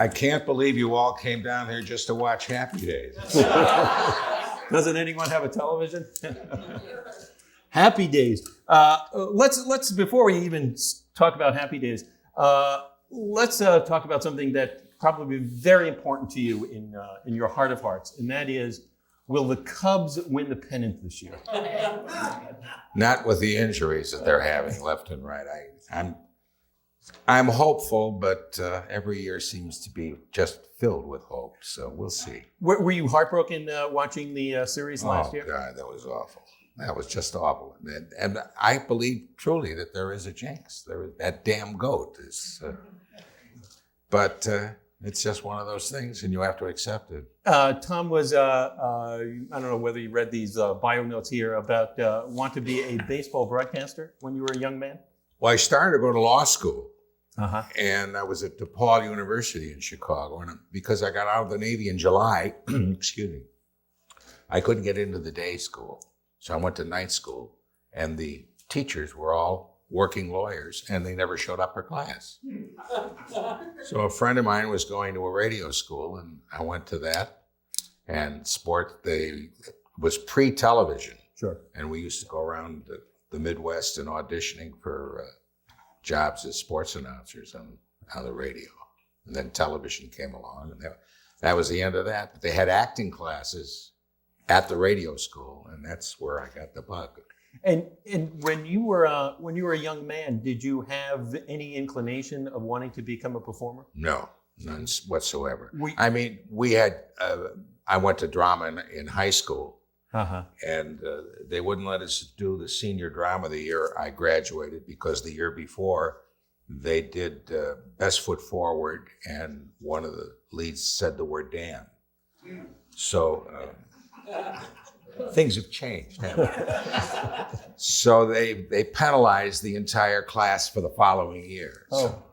I can't believe you all came down here just to watch Happy Days. Doesn't anyone have a television? Happy Days. Let's before we even talk about Happy Days, let's talk about something that probably be very important to you in your heart of hearts, and that is, will the Cubs win the pennant this year? Not with the injuries that they're having left and right. I'm hopeful, but every year seems to be just filled with hope. So we'll see. Were you heartbroken watching the series last year? Oh God, that was awful. That was just awful. And I believe truly that there is a jinx. That damn goat is. But it's just one of those things, and you have to accept it. Tom was, I don't know whether you read these bio notes here about want to be a baseball broadcaster when you were a young man? Well, I started to go to law school, Uh-huh. and I was at DePaul University in Chicago. And because I got out of the Navy in July, excuse me, I couldn't get into the day school. So I went to night school, and the teachers were all working lawyers, and they never showed up for class. So a friend of mine was going to a radio school, and I went to that. And was pre-television. Sure. And we used to go around the Midwest and auditioning for jobs as sports announcers on the radio. And then television came along, and that was the end of that. But they had acting classes at the radio school, and that's where I got the bug. And when you were a young man, did you have any inclination of wanting to become a performer? No, none whatsoever. We had. I went to drama in high school, Uh-huh. and they wouldn't let us do the senior drama the year I graduated, because the year before they did Best Foot Forward, and one of the leads said the word damn. So things have changed, haven't they? So they penalized the entire class for the following year. Oh.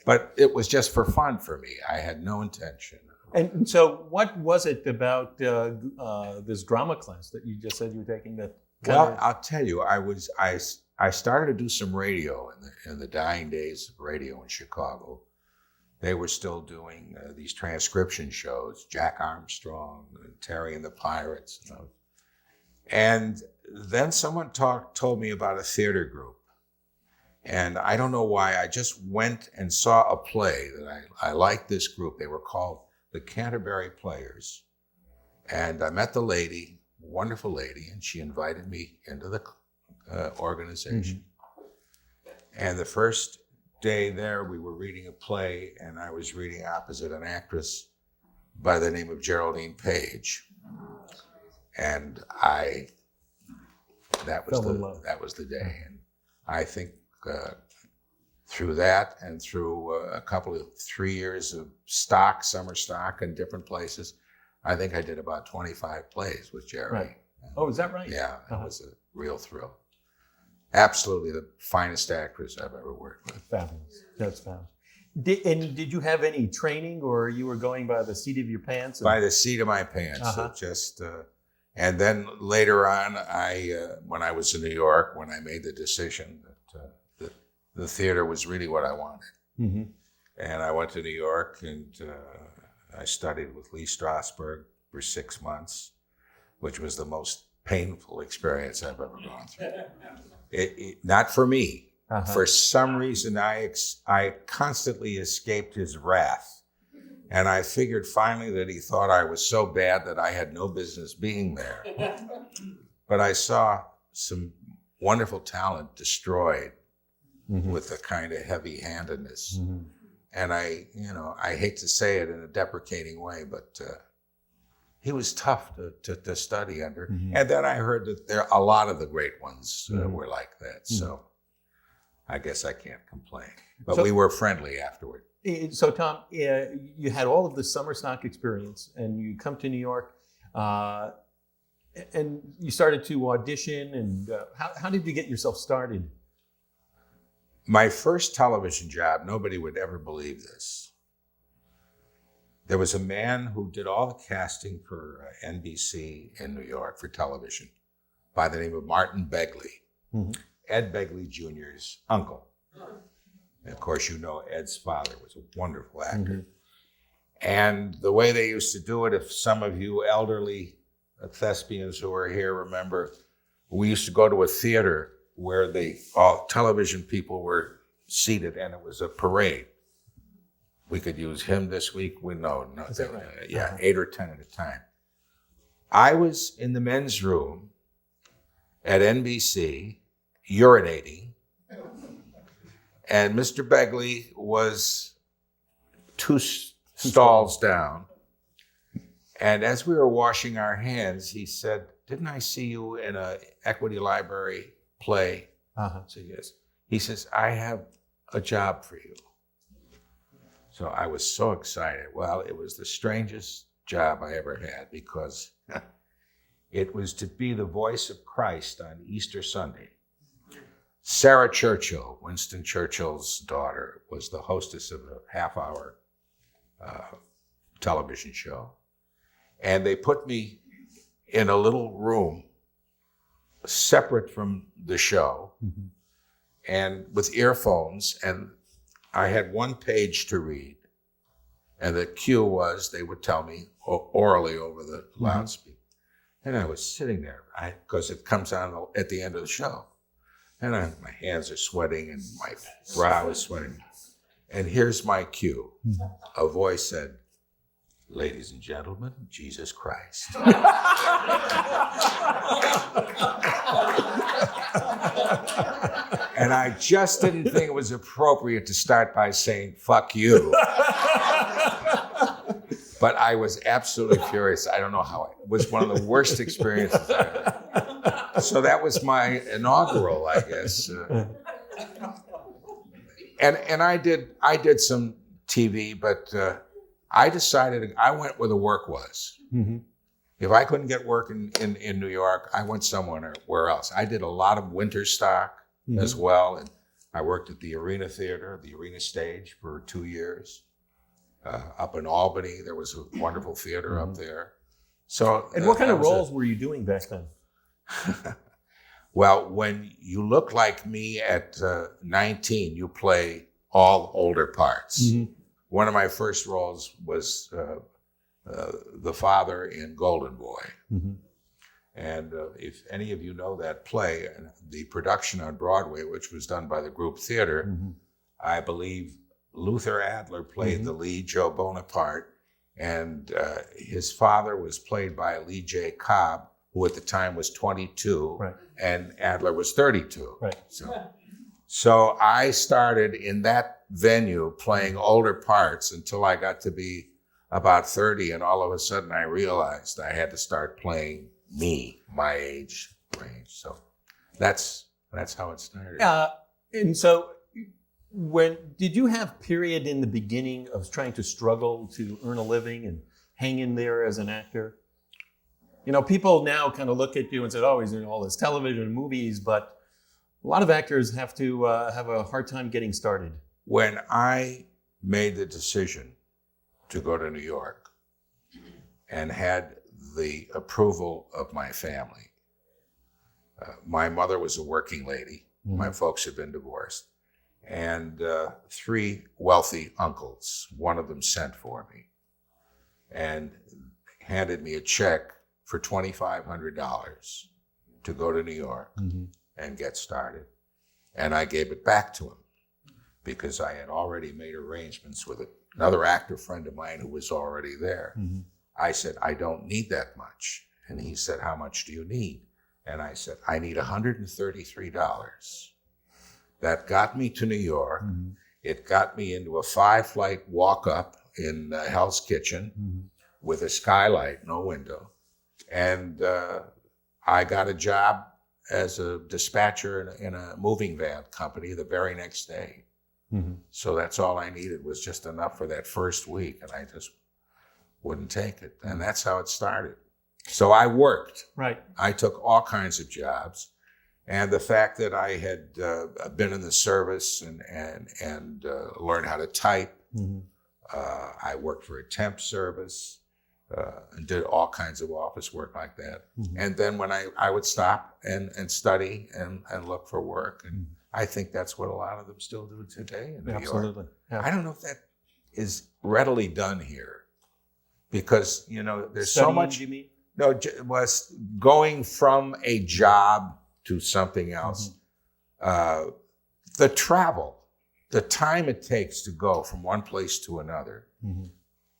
But it was just for fun for me. I had no intention. And so what was it about this drama class that you just said you were taking that? Well, I'll tell you, I started to do some radio in the dying days of radio in Chicago. They were still doing these transcription shows, Jack Armstrong and Terry and the Pirates. And then someone told me about a theater group. And I don't know why, I just went and saw a play that I liked this group. They were called the Canterbury Players. And I met the lady, wonderful lady, and she invited me into the organization. Mm-hmm. And the first day there, we were reading a play, and I was reading opposite an actress by the name of Geraldine Page. And that was the day. And I think through that and through a couple of 3 years of summer stock in different places, I think I did about 25 plays with Jerry. Right. Oh, is that right? Yeah, it was a real thrill. Absolutely the finest actress I've ever worked with. Fabulous. That's fabulous. Did you have any training, or you were going by the seat of your pants? By the seat of my pants. Uh-huh. And then later on, when I was in New York, when I made the decision that the theater was really what I wanted. Mm-hmm. And I went to New York, and I studied with Lee Strasberg for 6 months, which was the most painful experience I've ever gone through. Not for me. Uh-huh. For some reason, I constantly escaped his wrath. And I figured finally that he thought I was so bad that I had no business being there. But I saw some wonderful talent destroyed with a kind of heavy-handedness. Mm-hmm. And I hate to say it in a deprecating way, but he was tough to study under. Mm-hmm. And then I heard that a lot of the great ones were like that. Mm-hmm. So I guess I can't complain. But we were friendly afterward. So Tom, you had all of the summer stock experience, and you come to New York, and you started to audition. And how did you get yourself started? My first television job, nobody would ever believe this. There was a man who did all the casting for NBC in New York for television by the name of Martin Begley, mm-hmm. Ed Begley Jr.'s uncle. And of course, you know Ed's father was a wonderful actor. And the way they used to do it, if some of you elderly thespians who are here remember, we used to go to a theater where all television people were seated, and it was a parade. We could use him this week. No. Is that right? 8 or 10 at a time. I was in the men's room at NBC, urinating, and Mr. Begley was 2 stalls down. And as we were washing our hands, he said, "Didn't I see you in a Equity Library play?" I said, "Yes." He says, "I have a job for you." So I was so excited. Well, it was the strangest job I ever had, because it was to be the voice of Christ on Easter Sunday. Sarah Churchill, Winston Churchill's daughter, was the hostess of a half-hour television show. And they put me in a little room separate from the show and with earphones, and I had 1 page to read. And the cue was they would tell me orally over the loudspeaker. And I was sitting there, because it comes on at the end of the show. And my hands are sweating and my brow is sweating. And here's my cue. A voice said, "Ladies and gentlemen, Jesus Christ." And I just didn't think it was appropriate to start by saying, "Fuck you." But I was absolutely furious. I don't know how. It was one of the worst experiences I had. So that was my inaugural, I guess. And I did some TV, but I decided I went where the work was. If I couldn't get work in New York, I went somewhere else. I did a lot of winter stock as well, and I worked at the Arena Theater, the Arena Stage, for 2 years. Up in Albany, there was a wonderful theater up there. So, and what kind of roles were you doing back then? Well, when you look like me at 19, you play all older parts. One of my first roles was the father in Golden Boy. And if any of you know that play, the production on Broadway, which was done by the Group Theater, I believe Luther Adler played the lead, Joe Bonaparte, and his father was played by Lee J. Cobb, who at the time was 22, and Adler was 32. So I started in that venue playing older parts until I got to be about 30, and all of a sudden I realized I had to start playing me, my age range. So that's how it started. And so did you have period in the beginning of trying to struggle to earn a living and hang in there as an actor? You know, people now kind of look at you and say, "Oh, he's doing all this television and movies," but a lot of actors have to have a hard time getting started. When I made the decision to go to New York and had the approval of my family, my mother was a working lady. My folks had been divorced. And 3 wealthy uncles, one of them sent for me and handed me a check for $2,500 to go to New York and get started. And I gave it back to him because I had already made arrangements with another actor friend of mine who was already there. I said, "I don't need that much." And he said, "How much do you need?" And I said, "I need $133. That got me to New York. It got me into a 5-flight walk-up in Hell's Kitchen with a skylight, no window. And I got a job as a dispatcher in a moving van company the very next day. So that's all I needed, was just enough for that first week, and I just wouldn't take it. And that's how it started. So I worked. I took all kinds of jobs. And the fact that I had been in the service and learned how to type, I worked for a temp service. and did all kinds of office work like that. Mhm. And then when I would stop and study and look for work, and I think that's what a lot of them still do today in New York. Absolutely. Yeah. I don't know if that is readily done here, because there's so Studying, much. you mean? No, was going from a job to something else. The travel, the time it takes to go from one place to another. Mhm.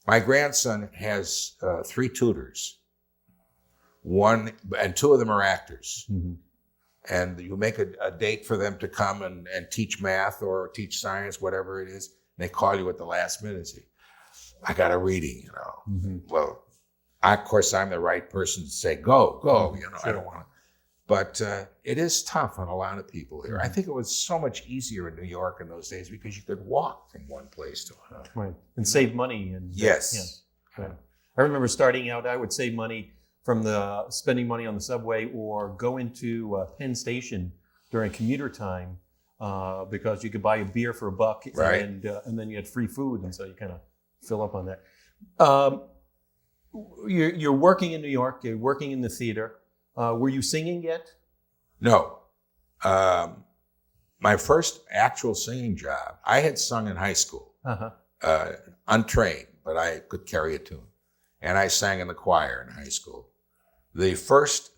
My grandson has 3 tutors. One and 2 of them are actors. Mhm. And you make a date for them to come and teach math or teach science, whatever it is. And they call you at the last minute and say, I got a reading, Mhm. Well, of course, I'm the right person to say, go, Sure. I don't want to. But it is tough on a lot of people here. I Mm-hmm. think it was so much easier in New York in those days because you could walk from one place to another. Right. And save money. And Yes. Yeah. Right. I remember starting out, I would save money from spending money on the subway or go into Penn Station during commuter time because you could buy a beer for $1, Right. and then you had free food, and so you kind of fill up on that. You're working in New York. You're working in the theater. Were you singing yet? No. My first actual singing job, I had sung in high school, untrained, but I could carry a tune. And I sang in the choir in high school. The first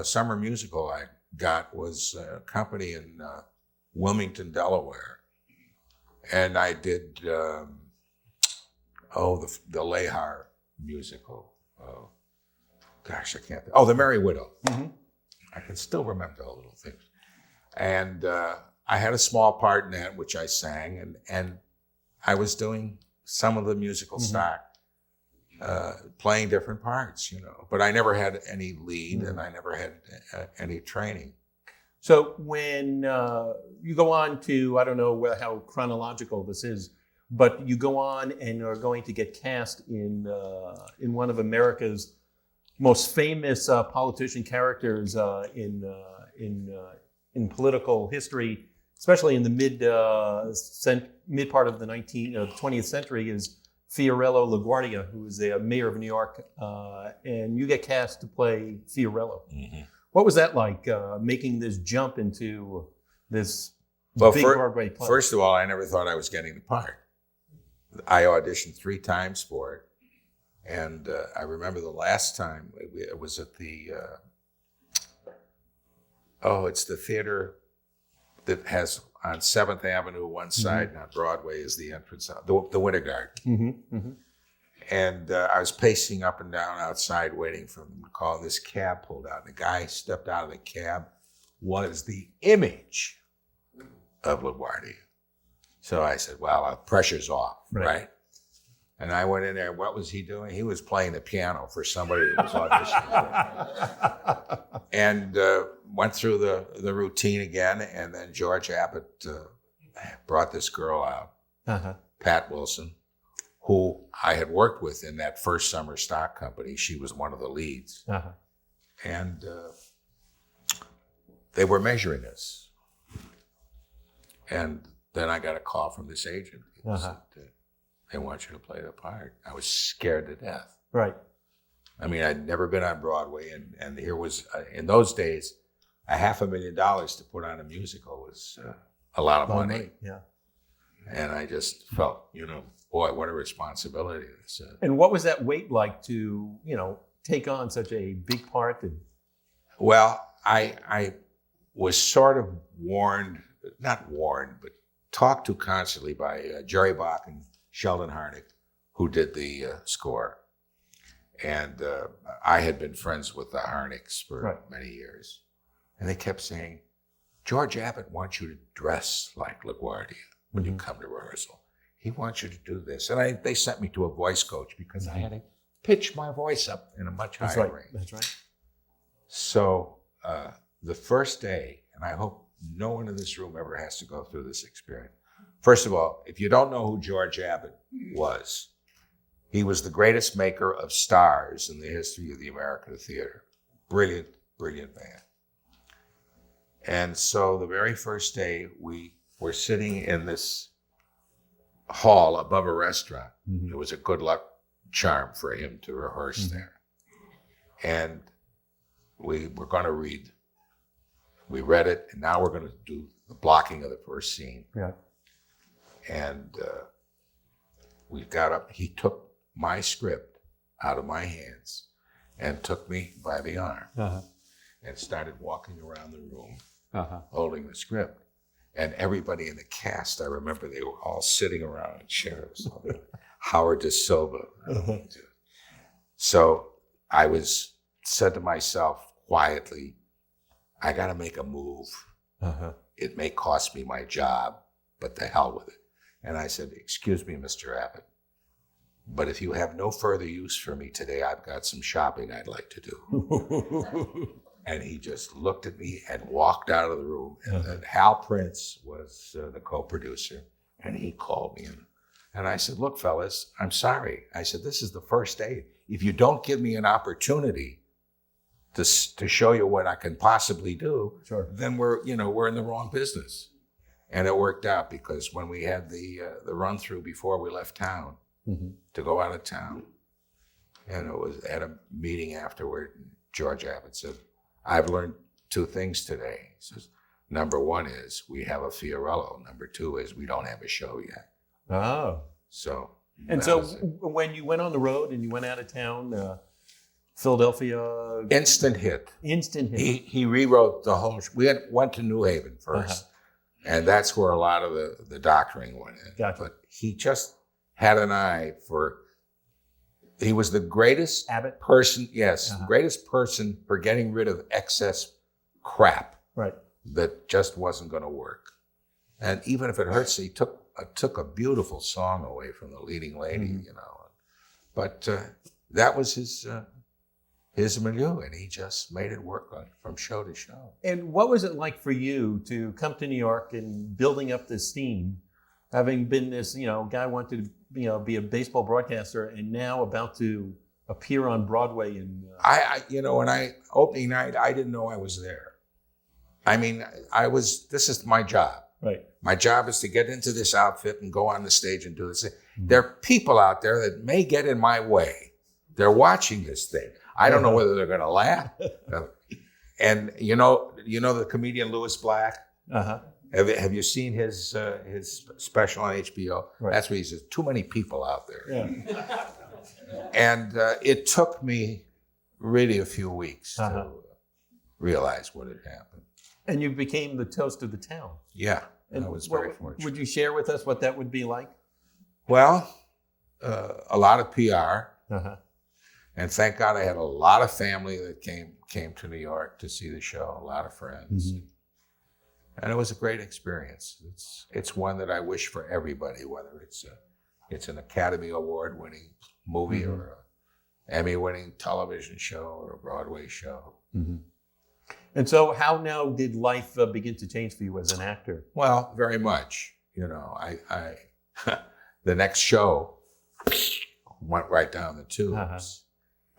summer musical I got was a company in Wilmington, Delaware. And I did, the Lehar musical. Gosh, I can't. The Merry Widow. Mm-hmm. I can still remember all little things. And I had a small part in that, which I sang, and I was doing some of the musical stock, playing different parts, But I never had any lead, and I never had any training. So when you go on to, I don't know how chronological this is, but you go on and are going to get cast in one of America's most famous politician characters in political history, especially in the mid part of the 20th century, is Fiorello LaGuardia, who is the mayor of New York, and you get cast to play Fiorello. Mm-hmm. What was that like, making this jump into this big Broadway play? First of all, I never thought I was getting the part. I auditioned 3 times for it. And I remember the last time it was at the, it's the theater that has on 7th Avenue, one side, and on Broadway is the entrance, the Winter Garden. Mm-hmm. Mm-hmm. And I was pacing up and down outside waiting for them to call. This cab pulled out. And the guy stepped out of the cab, was the image of LaGuardia. So I said, well, pressure's off, right? And I went in there. What was he doing? He was playing the piano for somebody that was auditioning. And went through the routine again. And then George Abbott brought this girl out, Pat Wilson, who I had worked with in that first summer stock company. She was one of the leads. And they were measuring us. And then I got a call from this agent. He said, they want you to play the part. I was scared to death. Right. I mean, I'd never been on Broadway, and here was, in those days, $500,000 to put on a musical was a lot of money. Yeah. And I just felt, boy, what a responsibility this is. And what was that weight like to, take on such a big part? Well, I was sort of not warned, but talked to constantly by Jerry Bach and Sheldon Harnick, who did the score. And I had been friends with the Harnicks for many years. And they kept saying, George Abbott wants you to dress like LaGuardia when you come to rehearsal. He wants you to do this. And they sent me to a voice coach because I had to pitch my voice up in a much higher range. That's right. So the first day, and I hope no one in this room ever has to go through this experience. First of all, if you don't know who George Abbott was, he was the greatest maker of stars in the history of the American theater. Brilliant, brilliant man. And so the very first day, we were sitting in this hall above a restaurant. It was a Good Luck charm for him to rehearse there. And we were going to read. We read it, and now we're going to do the blocking of the first scene. Yeah. And we got up. He took my script out of my hands and took me by the arm and started walking around the room holding the script. And everybody in the cast, I remember they were all sitting around in chairs. Howard De Silva. So I said to myself quietly, I got to make a move. It may cost me my job, but the hell with it. And I said, excuse me, Mr. Abbott, but if you have no further use for me today, I've got some shopping I'd like to do. And he just looked at me and walked out of the room. And then Hal Prince was the co-producer, and he called me in. And I said, look, fellas, I'm sorry. I said, this is the first day. If you don't give me an opportunity to show you what I can possibly do, then we're in the wrong business. And it worked out, because when we had the run through before we left town to go out of town, and it was at a meeting afterward, George Abbott said, I've learned two things today. He says, number one is we have a Fiorello. Number two is we don't have a show yet. Oh. So. And so when you went on the road and you went out of town, Philadelphia. Instant hit. Instant hit. He rewrote the whole. We went to New Haven first, and that's where a lot of the doctoring went in. Gotcha. But he just had an eye for. He was the greatest person. Yes, greatest person for getting rid of excess crap. Right. That just wasn't going to work, and even if it hurts, he took a beautiful song away from the leading lady, But that was his milieu, and he just made it work from show to show. And what was it like for you to come to New York and building up this team, having been this, guy wanted to, be a baseball broadcaster, and now about to appear on Broadway? And opening night, I didn't know I was there. I mean, this is my job. Right. My job is to get into this outfit and go on the stage and do this. There are people out there that may get in my way. They're watching this thing. I don't know whether they're going to laugh. And you know the comedian Louis Black? Have you seen his special on HBO? Right. That's where he says, too many people out there. Yeah. And it took me really a few weeks to realize what had happened. And you became the toast of the town. Yeah, and I was very fortunate. Would you share with us what that would be like? Well, a lot of PR. And thank God I had a lot of family that came to New York to see the show, a lot of friends. And it was a great experience. It's one that I wish for everybody, whether it's an Academy Award winning movie or an Emmy winning television show or a Broadway show. And so how now did life begin to change for you as an actor? Well, very much. I the next show went right down the tubes.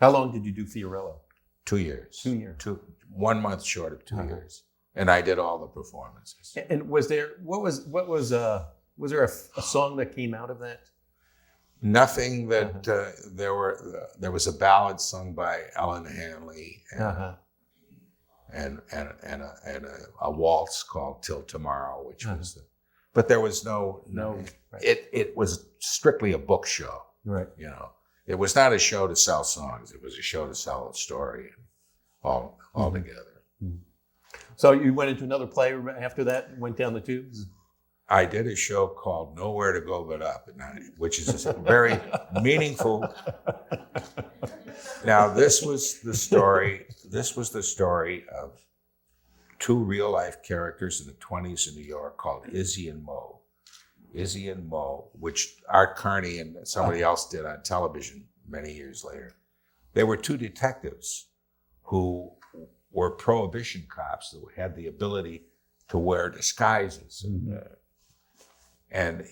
How long did you do Fiorello? 2 years. 2 years. 1 month short of 2 years. And I did all the performances. And was there there a song that came out of that? Nothing that there was a ballad sung by Ellen Hanley and a waltz called Till Tomorrow, which was but there was no. Right. It was strictly a book show. Right. It was not a show to sell songs. It was a show to sell a story, all together. So you went into another play after that and went down the tubes? I did a show called Nowhere to Go But Up at Night, which is very meaningful. Now, this was the story of two real-life characters in the 1920s in New York called Izzy and Mo. Izzy and Mo, which Art Carney and somebody else did on television many years later. They were two detectives who were prohibition cops that had the ability to wear disguises. And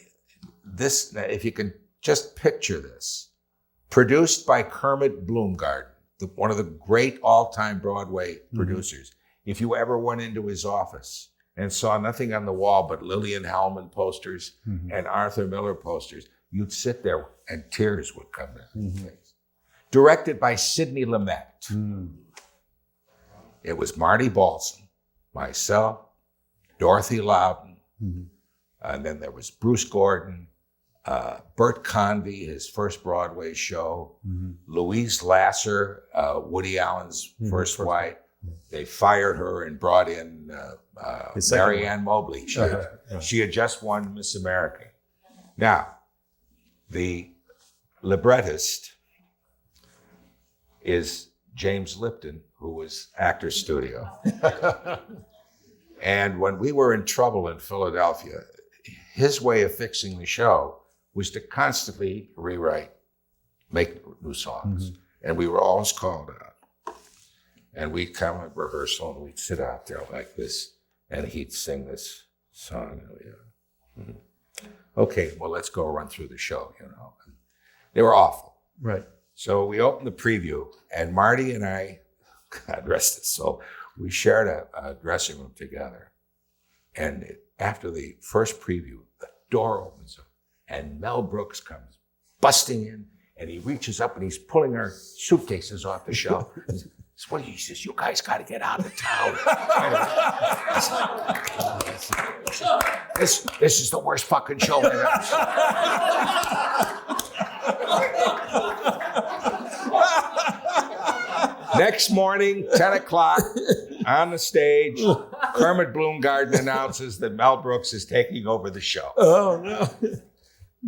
this, if you can just picture this, produced by Kermit Bloomgarden, one of the great all-time Broadway producers. If you ever went into his office and saw nothing on the wall but Lillian Hellman posters and Arthur Miller posters, you'd sit there and tears would come down your face. Directed by Sidney Lumet. It was Marty Balsam, myself, Dorothy Loudon, and then there was Bruce Gordon, Bert Convy, his first Broadway show, Louise Lasser, Woody Allen's first wife. They fired her and brought in Mary Ann Mobley. She had just won Miss America. Now, the librettist is James Lipton, who was Actors Studio. And when we were in trouble in Philadelphia, his way of fixing the show was to constantly rewrite, make new songs. And we were always called out. And we'd come at rehearsal and we'd sit out there like this, and he'd sing this song. Okay, well, let's go run through the show, And they were awful. Right. So we opened the preview, and Marty and I, God rest his soul, we shared a dressing room together. And after the first preview, the door opens up, and Mel Brooks comes busting in, and he reaches up and he's pulling our suitcases off the shelf. He says, "You guys got to get out of town. This is the worst fucking show I've ever seen." Next morning, 10 o'clock, on the stage, Kermit Bloomgarden announces that Mel Brooks is taking over the show. Oh, no.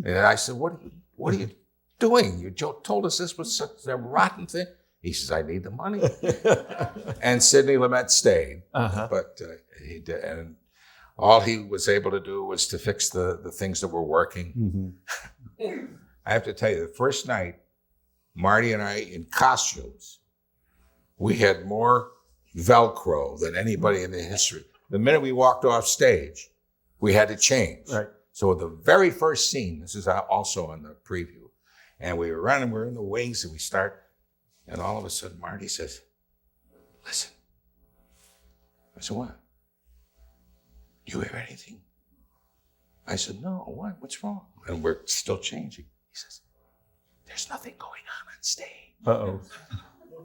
And I said, what are you doing? You told us this was such a rotten thing. He says, "I need the money." And Sidney Lumet stayed, but he did, and all he was able to do was to fix the things that were working. I have to tell you, the first night, Marty and I in costumes, we had more Velcro than anybody in the history. The minute we walked off stage, we had to change. Right. So the very first scene, this is also on the preview, and we were running, we're in the wings, and we start. And all of a sudden, Marty says, "Listen." I said, "What? Do you hear anything?" I said, "No, what? What's wrong?" And we're still changing. He says, "There's nothing going on stage." Uh-oh.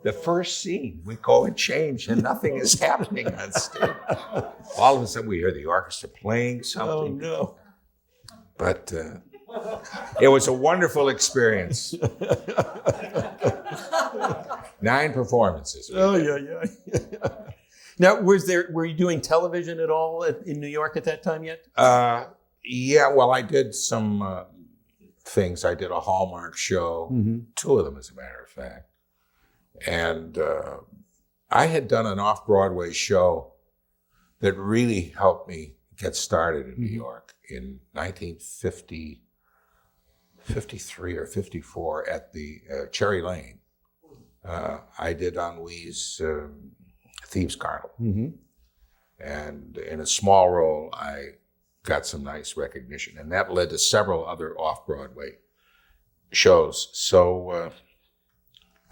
The first scene, we go and change, and nothing is happening on stage. All of a sudden, we hear the orchestra playing something. Oh, no. But it was a wonderful experience. 9 performances. Oh, yeah. Now, were you doing television at all in New York at that time yet? Yeah, well, I did some things. I did a Hallmark show, 2 of them, as a matter of fact. And I had done an off-Broadway show that really helped me get started in New York in 1953 or 54 at the Cherry Lane. I did Ennuy's Thieves' Carnival. And in a small role, I got some nice recognition. And that led to several other off-Broadway shows. So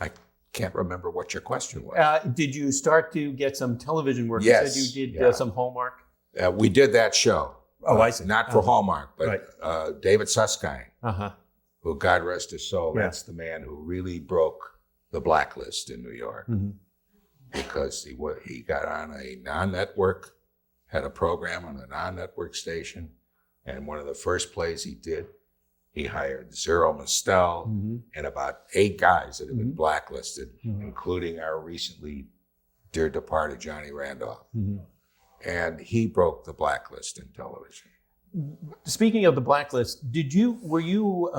I can't remember what your question was. Did you start to get some television work? Yes. You said you did some Hallmark? We did that show. Oh, I see. Not for Hallmark, but David Susskind, who, God rest his soul, that's the man who really broke the Blacklist in New York. Because he got on a non-network, had a program on a non-network station, and one of the first plays he did, he hired Zero Mostel and about 8 guys that had been blacklisted, including our recently dear departed Johnny Randolph. And he broke the blacklist in television. Speaking of the blacklist, were you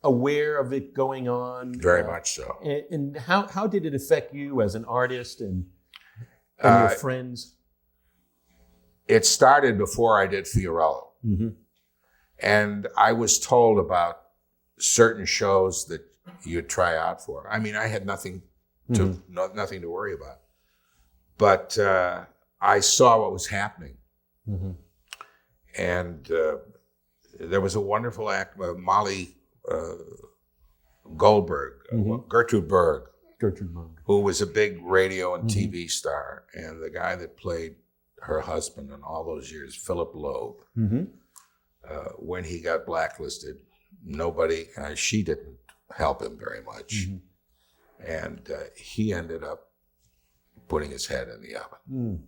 aware of it going on? Very much so. And how did it affect you as an artist and your friends? It started before I did Fiorello. And I was told about certain shows that you'd try out for. I mean, I had nothing to worry about. But I saw what was happening. And there was a wonderful act, Molly Goldberg, Gertrude Berg, who was a big radio and TV star. And the guy that played her husband in all those years, Philip Loeb, when he got blacklisted, nobody, she didn't help him very much. And he ended up putting his head in the oven.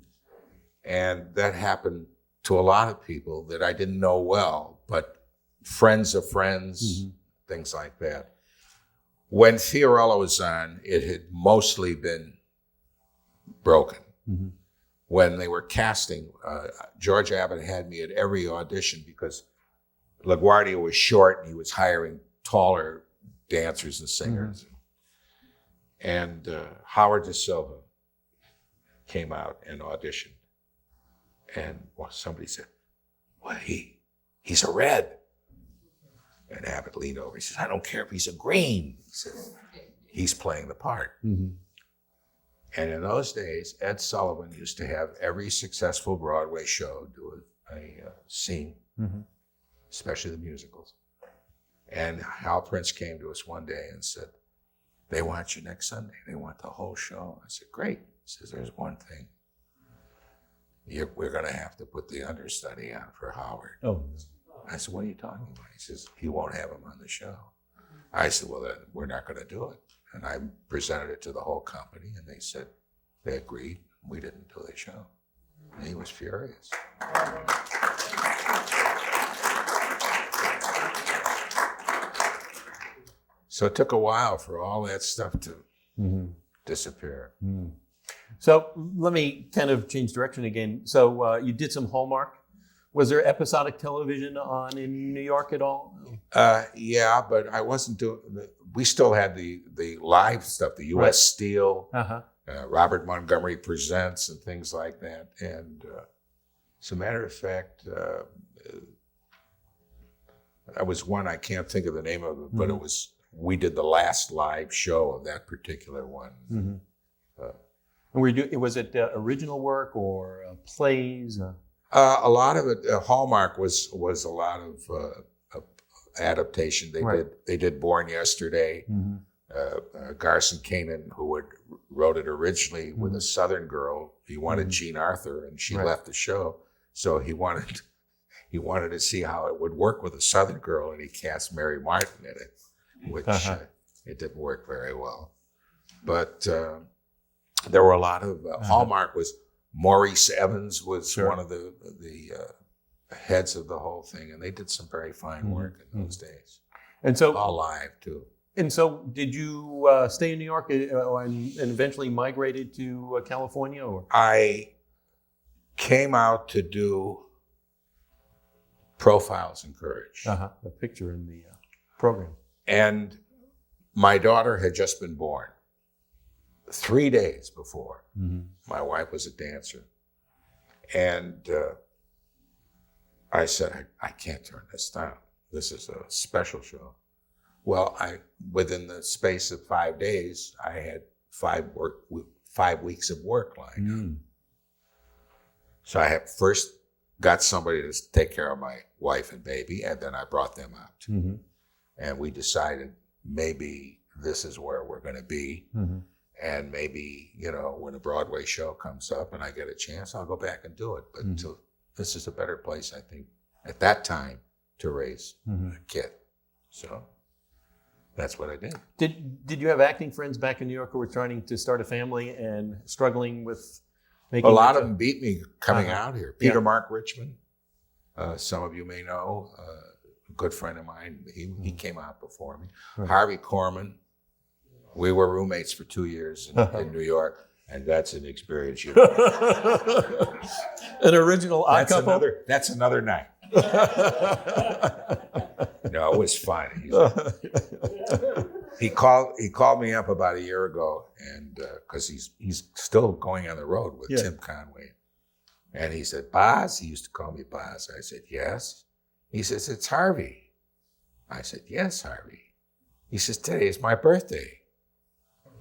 And that happened to a lot of people that I didn't know well, but friends of friends, things like that. When Fiorello was on, it had mostly been broken. When they were casting, George Abbott had me at every audition because LaGuardia was short and he was hiring taller dancers and singers. And Howard Da Silva came out and auditioned. And somebody said, well, he's a red. And Abbott leaned over. He says, I don't care if he's a green. He said, he's playing the part. And in those days, Ed Sullivan used to have every successful Broadway show do a scene, especially the musicals. And Hal Prince came to us one day and said, they want you next Sunday. They want the whole show. I said, great. He says, there's one thing. We're going to have to put the understudy on for Howard. I said, what are you talking about? He says, he won't have him on the show. I said, well, then we're not going to do it. And I presented it to the whole company, and they said, they agreed. We didn't do the show. And he was furious. So it took a while for all that stuff to disappear. So let me kind of change direction again. So you did some Hallmark. Was there episodic television on in New York at all? Yeah, but I wasn't doing. We still had the live stuff, the U.S. Steel, Robert Montgomery Presents, and things like that. And as a matter of fact, that was one, I can't think of the name of it, but it was. We did the last live show of that particular one. Was it original work or plays? A lot of it. Hallmark was a lot of adaptation. They did Born Yesterday. Garson Kanin, who wrote it originally with a Southern girl, he wanted Jean Arthur, and she left the show. So he wanted to see how it would work with a Southern girl, and he cast Mary Martin in it, which it didn't work very well. But there were a lot of Hallmark was. Maurice Evans was one of the heads of the whole thing, and they did some very fine work in those days. And so all live too. And so, did you stay in New York and eventually migrated to California? Or I came out to do Profiles in Courage. A picture in the program. And my daughter had just been born. 3 days before. My wife was a dancer. And I said, I can't turn this down. This is a special show. Well, within the space of 5 days, I had 5 weeks of work lined up. So I had first got somebody to take care of my wife and baby, and then I brought them out. And we decided maybe this is where we're going to be. And maybe, when a Broadway show comes up and I get a chance, I'll go back and do it. But this is a better place, I think, at that time to raise a kid. So that's what I did. Did you have acting friends back in New York who were trying to start a family and struggling with making a lot of them beat me coming out here. Peter Mark Richmond, some of you may know, a good friend of mine. He came out before me. Harvey Korman. We were roommates for 2 years in New York, and that's an experience. An original odd couple? That's another night. No, it was fun. He called me up about a year ago, and because he's still going on the road with Tim Conway, and he said, "Boz," he used to call me Boz. I said, "Yes." He says, "It's Harvey." I said, "Yes, Harvey." He says, "Today is my birthday."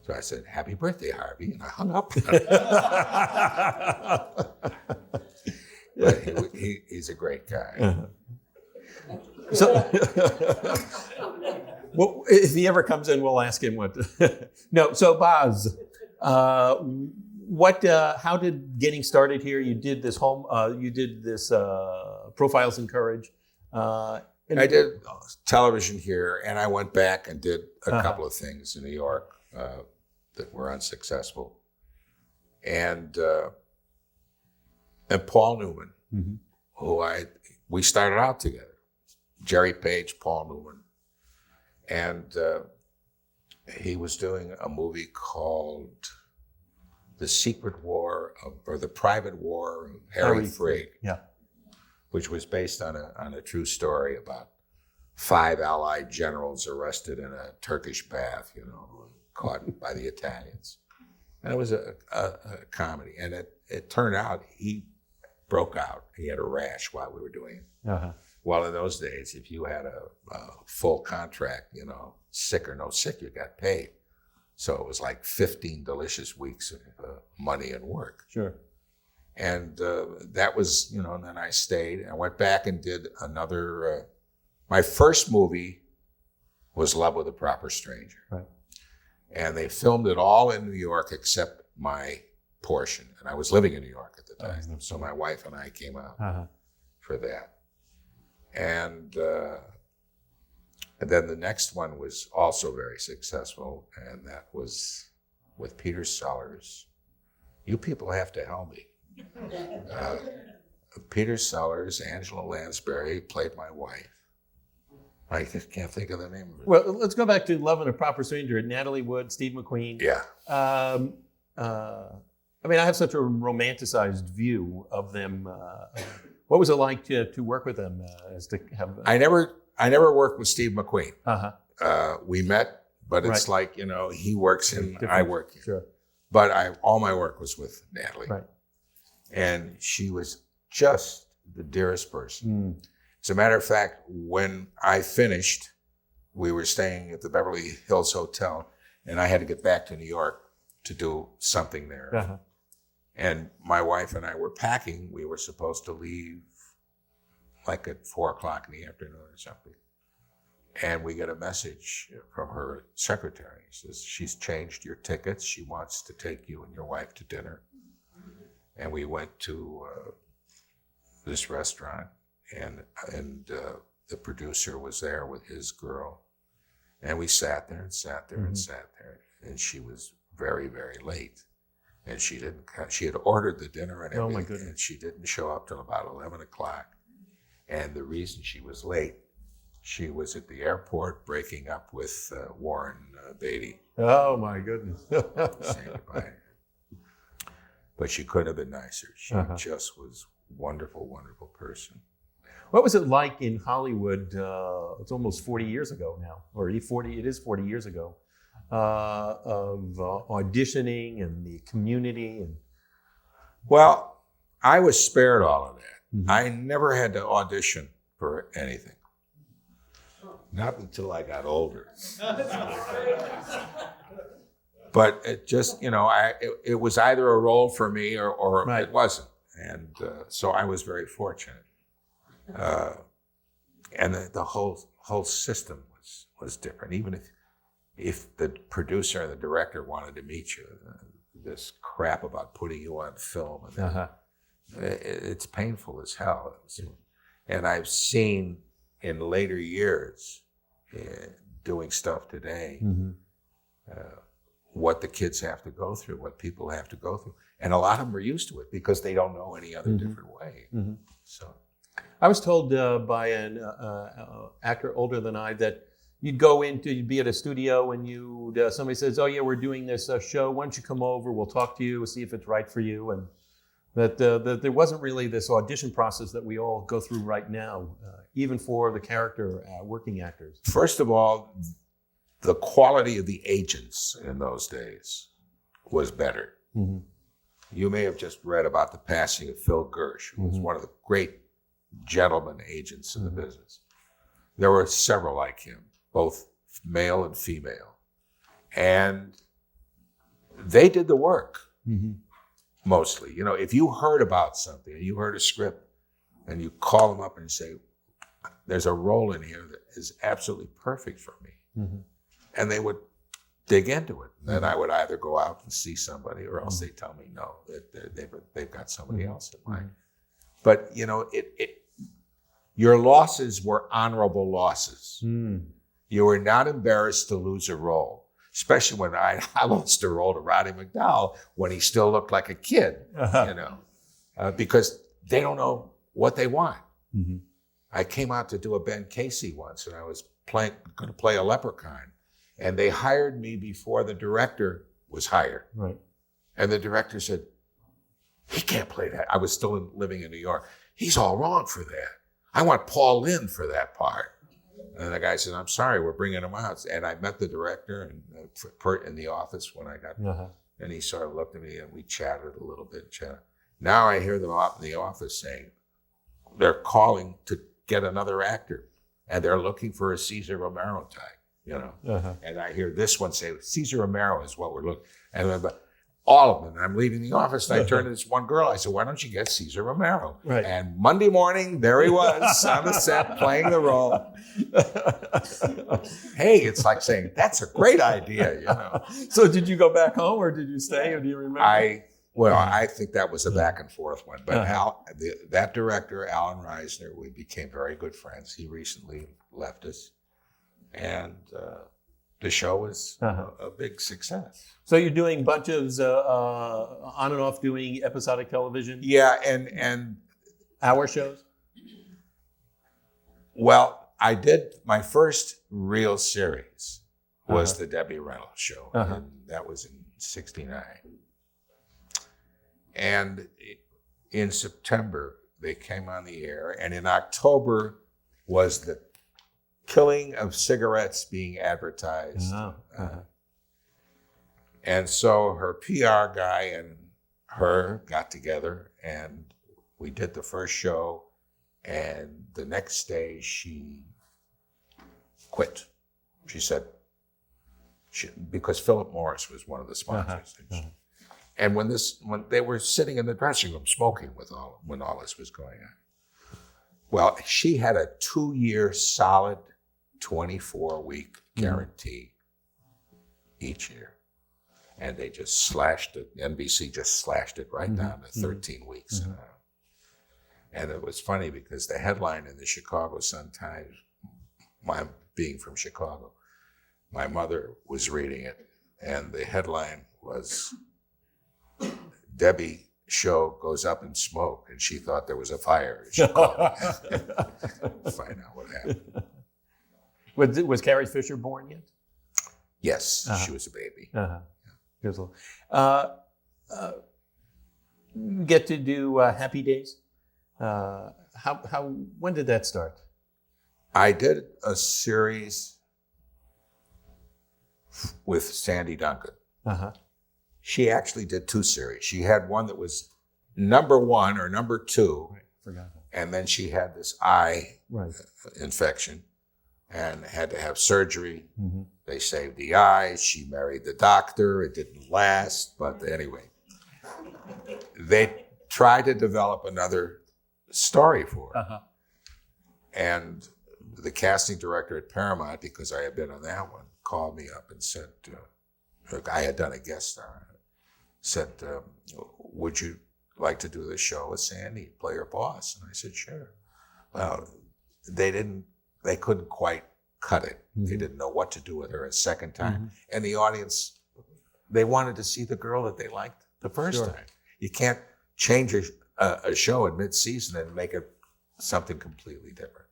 So I said, "Happy birthday, Harvey," and I hung up. But he's a great guy. So, well, if he ever comes in, we'll ask him what. No, so Boz, how did getting started here? You did this Profiles in Courage, I did television here, and I went back and did a couple of things in New York that were unsuccessful. And Paul Newman, who we started out together, Jerry Page, Paul Newman, and he was doing a movie called The Secret War or The Private War of Harry Frigg, which was based on a true story about 5 Allied generals arrested in a Turkish bath, caught by the Italians. And it was a comedy. And it turned out he broke out. He had a rash while we were doing it. Well, in those days, if you had a full contract, sick or no sick, you got paid. So it was like 15 delicious weeks of money and work. Sure. And that was, and then I stayed. I went back and did another, my first movie was Love with a Proper Stranger. Right. And they filmed it all in New York except my portion. And I was living in New York at the time. So my wife and I came out for that. And then the next one was also very successful, and that was with Peter Sellers. You people have to help me. Peter Sellers, Angela Lansbury played my wife. I just can't think of the name of it. Well, let's go back to Love and a Proper Stranger. Natalie Wood, Steve McQueen. Yeah. I have such a romanticized view of them. What was it like to work with them? I never worked with Steve McQueen. We met, but it's like, he works in, I work in. Sure. But all my work was with Natalie. Right. And she was just the dearest person. As a matter of fact, when I finished, we were staying at the Beverly Hills Hotel, and I had to get back to New York to do something there. And my wife and I were packing. We were supposed to leave like at 4:00 in the afternoon or something. And we get a message from her secretary. She says, she's changed your tickets. She wants to take you and your wife to dinner. And we went to this restaurant, and the producer was there with his girl. And we sat there and sat there and sat there. And she was very, very late. And she had ordered the dinner and everything. Oh my goodness. And she didn't show up till about 11 o'clock. And the reason she was late, she was at the airport breaking up with Warren Beatty. Oh my goodness. Saying goodbye. But she couldn't have been nicer. She just was wonderful, wonderful person. What was it like in Hollywood? It's almost 40 years ago now, or it is 40 years ago, of auditioning and the community. Well, I was spared all of that. I never had to audition for anything. Not until I got older. But it just, it was either a role for me or it wasn't. And so I was very fortunate. And the whole system was different. Even if the producer and the director wanted to meet you, this crap about putting you on film, and it's painful as hell. And I've seen in later years, doing stuff today, what the kids have to go through, what people have to go through. And a lot of them are used to it because they don't know any other different way. So, I was told by an actor older than I that you'd be at a studio and somebody says, "Oh yeah, we're doing this show. Why don't you come over? We'll talk to you, see if it's right for you." And that there wasn't really this audition process that we all go through right now, even for the character working actors. First of all, the quality of the agents in those days was better. You may have just read about the passing of Phil Gersh, who was one of the great gentleman agents in the business. There were several like him, both male and female. And they did the work, mostly. If you heard about something, you heard a script, and you call them up and say, there's a role in here that is absolutely perfect for me. And they would dig into it. Then I would either go out and see somebody, or else they tell me no, that they've got somebody else in mind. But Your losses were honorable losses. Mm. You were not embarrassed to lose a role, especially when I lost a role to Roddy McDowell when he still looked like a kid, because they don't know what they want. Mm-hmm. I came out to do a Ben Casey once, and I was going to play a leprechaun, and they hired me before the director was hired. Right. And the director said, he can't play that. I was still living in New York. He's all wrong for that. I want Paul Lynde for that part. And the guy said, I'm sorry, we're bringing him out. And I met the director and in the office when I got, and he sort of looked at me and we chatted a little bit. Now I hear them out in the office saying, they're calling to get another actor and they're looking for a Cesar Romero type, And I hear this one say, Cesar Romero is what we're looking. And all of them. And I'm leaving the office and I turned to this one girl. I said, why don't you get Cesar Romero? Right. And Monday morning, there he was on the set playing the role. Hey, it's like saying, that's a great idea, So did you go back home or did you stay or do you remember? I think that was a back and forth one. But that director, Alan Reisner, we became very good friends. He recently left us. And the show was a big success. So you're doing bunches on and off doing episodic television? Yeah, and hour shows? Well, I did my first real series was the Debbie Reynolds show, and that was in '69. And in September they came on the air, and in October was the killing of cigarettes being advertised. And so her PR guy and her got together and we did the first show, and the next day she quit. She said, because Philip Morris was one of the sponsors. And when they were sitting in the dressing room smoking when all this was going on. Well, she had a 2-year solid 24-week guarantee each year. And they just slashed it. NBC just slashed it right down to 13 weeks. And it was funny because the headline in the Chicago Sun-Times, being from Chicago, my mother was reading it, and the headline was, Debbie show goes up in smoke, and she thought there was a fire in Chicago. Find out what happened. Was Carrie Fisher born yet? Yes, she was a baby. Get to do Happy Days. When did that start? I did a series with Sandy Duncan. She actually did 2 series. She had one that was number 1 or number 2. Right, forgot that. And then she had this eye infection and had to have surgery. They saved the eye. She married the doctor. It didn't last, but anyway. They tried to develop another story for her. And the casting director at Paramount, because I had been on that one, called me up and said, I had done a guest star, said, would you like to do this show with Sandy, play her boss? And I said, sure. Well, they couldn't quite cut it. They didn't know what to do with her a second time. And the audience, they wanted to see the girl that they liked the first time. You can't change a show in mid-season and make it something completely different.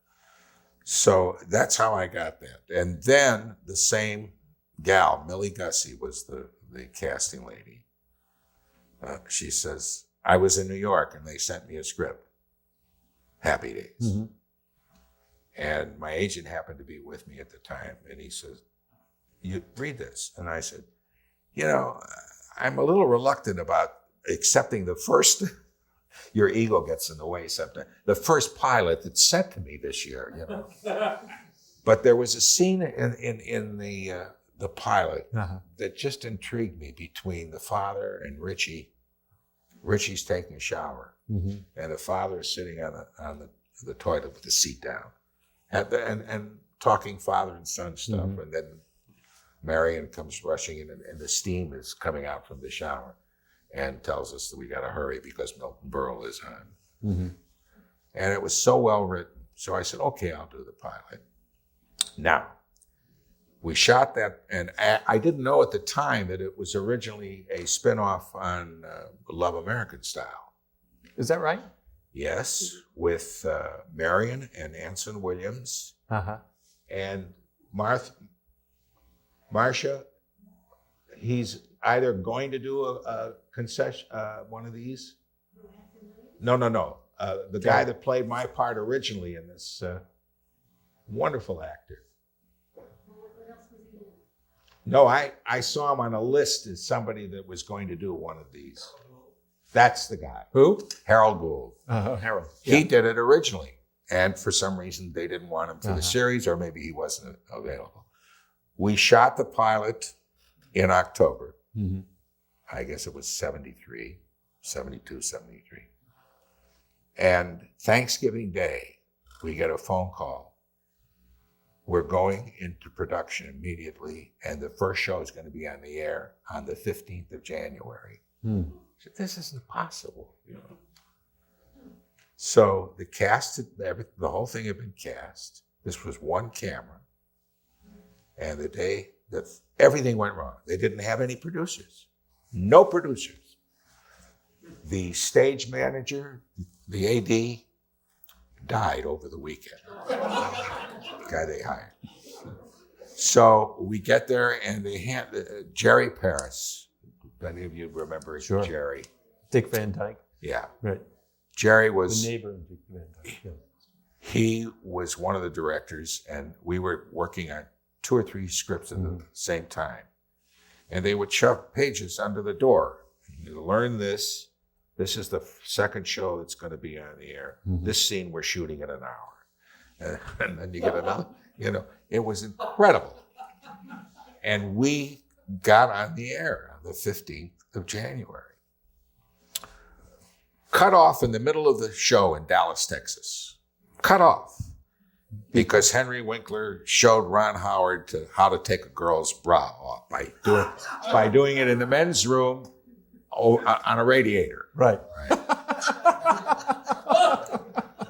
So that's how I got that. And then the same gal, Millie Gussie, was the casting lady. She says, I was in New York and they sent me a script, Happy Days. And my agent happened to be with me at the time, and he says, you read this. And I said, I'm a little reluctant about accepting the first, your ego gets in the way sometimes, the first pilot that's sent to me this year, But there was a scene in the pilot that just intrigued me between the father and Richie. Richie's taking a shower, and the father is sitting on the toilet with the seat down, and talking father and son stuff. And then Marion comes rushing in, and the steam is coming out from the shower, and tells us that we got to hurry because Milton Berle is on. And it was so well written, So I said, okay, I'll do the pilot. Now, we shot that, and I didn't know at the time that it was originally a spinoff on Love American Style. Is that right? Yes, with Marion and Anson Williams. Uh-huh. And Marcia, he's either going to do a concession, one of these. No. The guy that played my part originally in this, wonderful actor. No, I saw him on a list as somebody that was going to do one of these. That's the guy. Who? Harold Gould. Harold. He did it originally. And for some reason, they didn't want him for the series, or maybe he wasn't available. We shot the pilot in October. Mm-hmm. I guess it was 73, 72, 73. And Thanksgiving Day, we get a phone call. We're going into production immediately, and the first show is going to be on the air on the 15th of January. I said, this isn't possible, you know. So the cast, the whole thing had been cast. This was one camera. And the day that everything went wrong, they didn't have any producers. No producers. The stage manager, the AD, died over the weekend. The guy they hired. So we get there, and they hand Jerry Paris. Many of you remember Jerry. Dick Van Dyke. Yeah. Right. Jerry was the neighbor of Dick Van Dyke. Yeah. He was one of the directors, and we were working on 2 or 3 scripts at the same time. And they would shove pages under the door. You learn this. This is the second show that's going to be on the air. This scene we're shooting in an hour. And then you get another. You know, it was incredible. And we got on the air on the 15th of January. Cut off in the middle of the show in Dallas, Texas. Cut off. Because Henry Winkler showed Ron Howard how to take a girl's bra off by doing it in the men's room on a radiator. Right.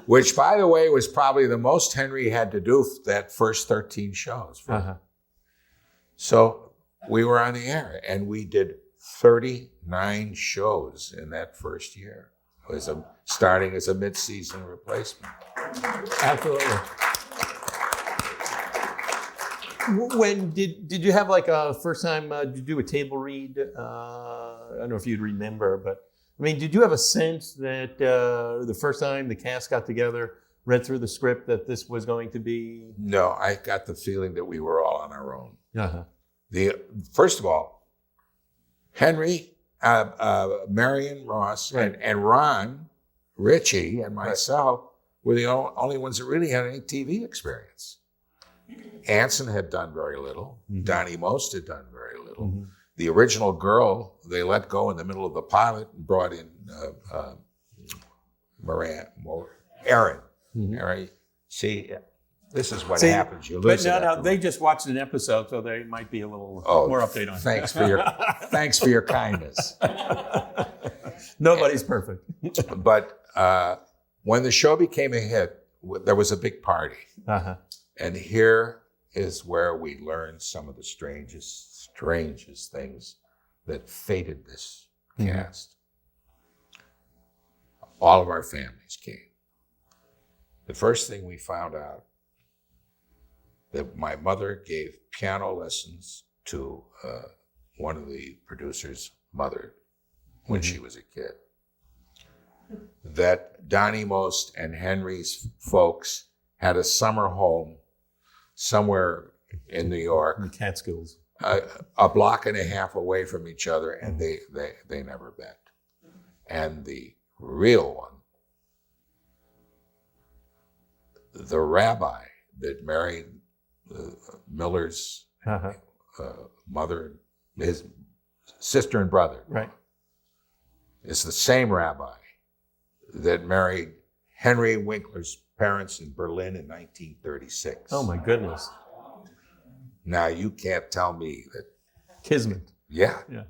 Which, by the way, was probably the most Henry had to do that first 13 shows. So we were on the air, and we did 39 shows in that first year. It was starting as a mid-season replacement. Absolutely. When did you have like a first time? Did you do a table read? I don't know if you'd remember, but I mean, did you have a sense that the first time the cast got together, read through the script, that this was going to be? No, I got the feeling that we were all on our own. First of all, Henry, Marion Ross, and Ron Ritchie and myself were the only ones that really had any TV experience. Anson had done very little. Donnie Most had done very little. The original girl, they let go in the middle of the pilot and brought in Erin. Erin. See, this is what happens. You lose but they just watched an episode, so they might be a little more update on it. Thanks for your kindness. Nobody's perfect. But when the show became a hit, there was a big party. And here is where we learned some of the strangest things that fated this cast. All of our families came. The first thing we found out, that my mother gave piano lessons to one of the producers' mother when she was a kid. That Donnie Most and Henry's folks had a summer home somewhere in New York, in the Catskills, a block and a half away from each other, and they never met. And the real one, the rabbi that married Miller's mother, his sister and brother, is the same rabbi that married Henry Winkler's parents in Berlin in 1936. Oh my goodness. Now you can't tell me that. Kismet. Yeah. And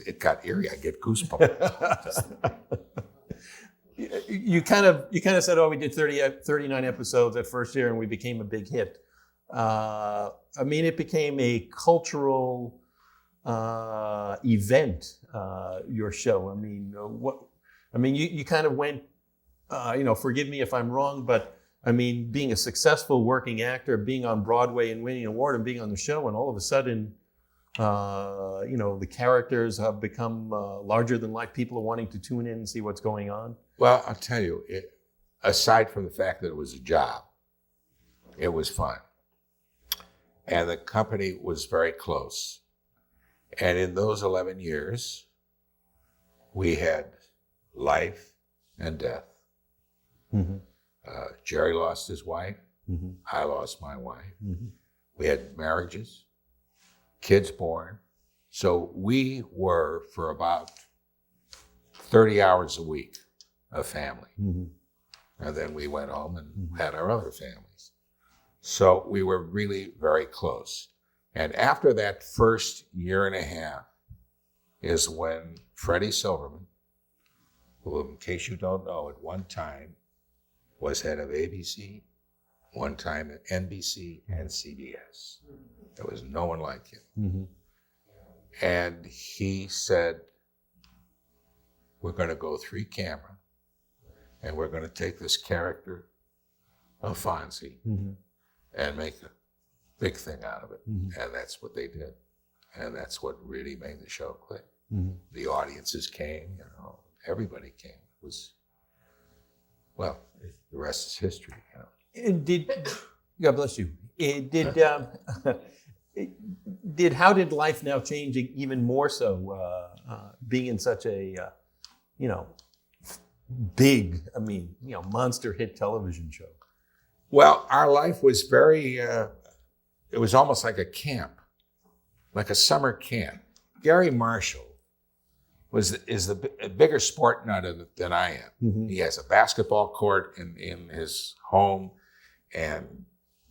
it got eerie. I get goosebumps. you kind of said, oh, we did 39 episodes that first year and we became a big hit. I mean, it became a cultural event, your show. I mean, you kind of went, forgive me if I'm wrong, but I mean, being a successful working actor, being on Broadway and winning an award and being on the show, and all of a sudden, the characters have become larger than life. People are wanting to tune in and see what's going on. Well, I'll tell you, aside from the fact that it was a job, it was fun. And the company was very close. And in those 11 years, we had life and death. Mm-hmm. Jerry lost his wife. Mm-hmm. I lost my wife. Mm-hmm. We had marriages, kids born. So we were, for about 30 hours a week, a family. Mm-hmm. And then we went home and Mm-hmm. had our other families. So we were really very close. And after that first year and a half is when Freddie Silverman, who, in case you don't know, at one time was head of ABC, one time at NBC and CBS. There was no one like him. Mm-hmm. And he said, we're going to go 3 camera, and we're going to take this character of Fonzie Mm-hmm. and make a big thing out of it. Mm-hmm. And that's what they did. And that's what really made the show click. Mm-hmm. The audiences came, everybody came. It was, well, the rest is history. And God bless you. How did life now change even more so, being in such a, big, monster hit television show? Well, our life was very, it was almost like a camp, like a summer camp. Gary Marshall is a bigger sport nut than I am. Mm-hmm. He has a basketball court in his home and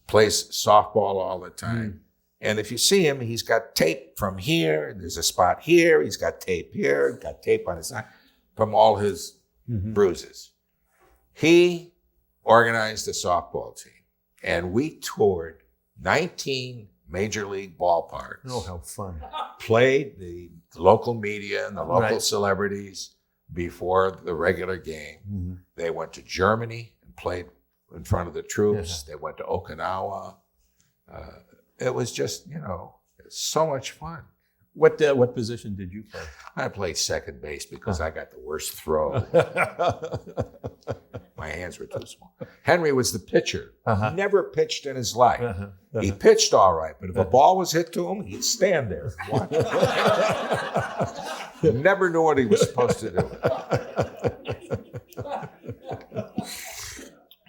plays softball all the time. Mm. And if you see him, he's got tape from here, there's a spot here, he's got tape here, got tape on his side from all his Mm-hmm. bruises. He organized a softball team, and we toured 19 major league ballparks. Oh, how fun. Played the local media and the local Right. celebrities before the regular game. Mm-hmm. They went to Germany and played in front of the troops. Yeah. They went to Okinawa. It was just, so much fun. What position did you play? I played second base because I got the worst throw. My hands were too small. Henry was the pitcher. Uh-huh. Never pitched in his life. Uh-huh. Uh-huh. He pitched all right, but if a ball was hit to him, he'd stand there and watch. Never knew what he was supposed to do.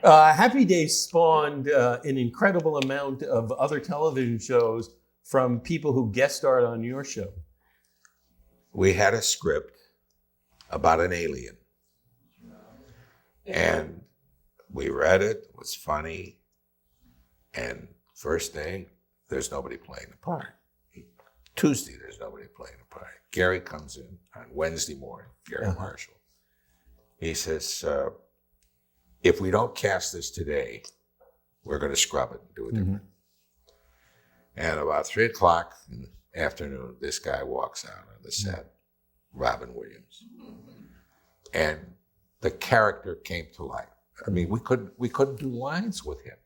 Happy Days spawned an incredible amount of other television shows from people who guest starred on your show. We had a script about an alien. And we read it, it was funny. And first day, there's nobody playing the part. Tuesday, there's nobody playing the part. Gary comes in on Wednesday morning, Gary Uh-huh. Marshall. He says, if we don't cast this today, we're going to scrub it and do it different. Mm-hmm. And about 3:00 in the afternoon, this guy walks out on the set, Robin Williams. And the character came to life. I mean, we couldn't do lines with him.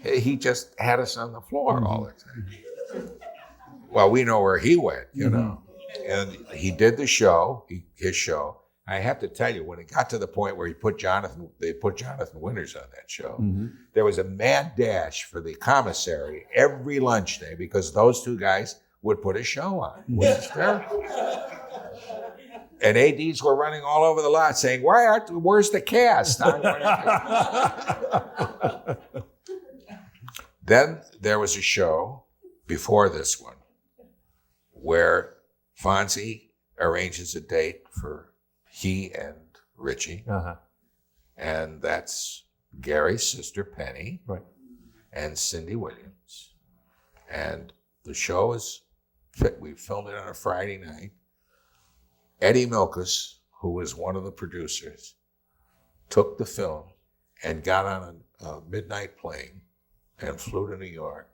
He just had us on the floor all the time. Well, we know where he went, And he did the show, his show. I have to tell you, when it got to the point where they put Jonathan Winters on that show, Mm-hmm. there was a mad dash for the commissary every lunch day because those two guys would put a show on. It was hysterical. And ADs were running all over the lot saying, where's the cast? Then there was a show before this one where Fonzie arranges a date for he and Richie. Uh-huh. And that's Gary's sister, Penny, Right. and Cindy Williams. And the show we filmed it on a Friday night. Eddie Milkus, who was one of the producers, took the film and got on a midnight plane and flew to New York.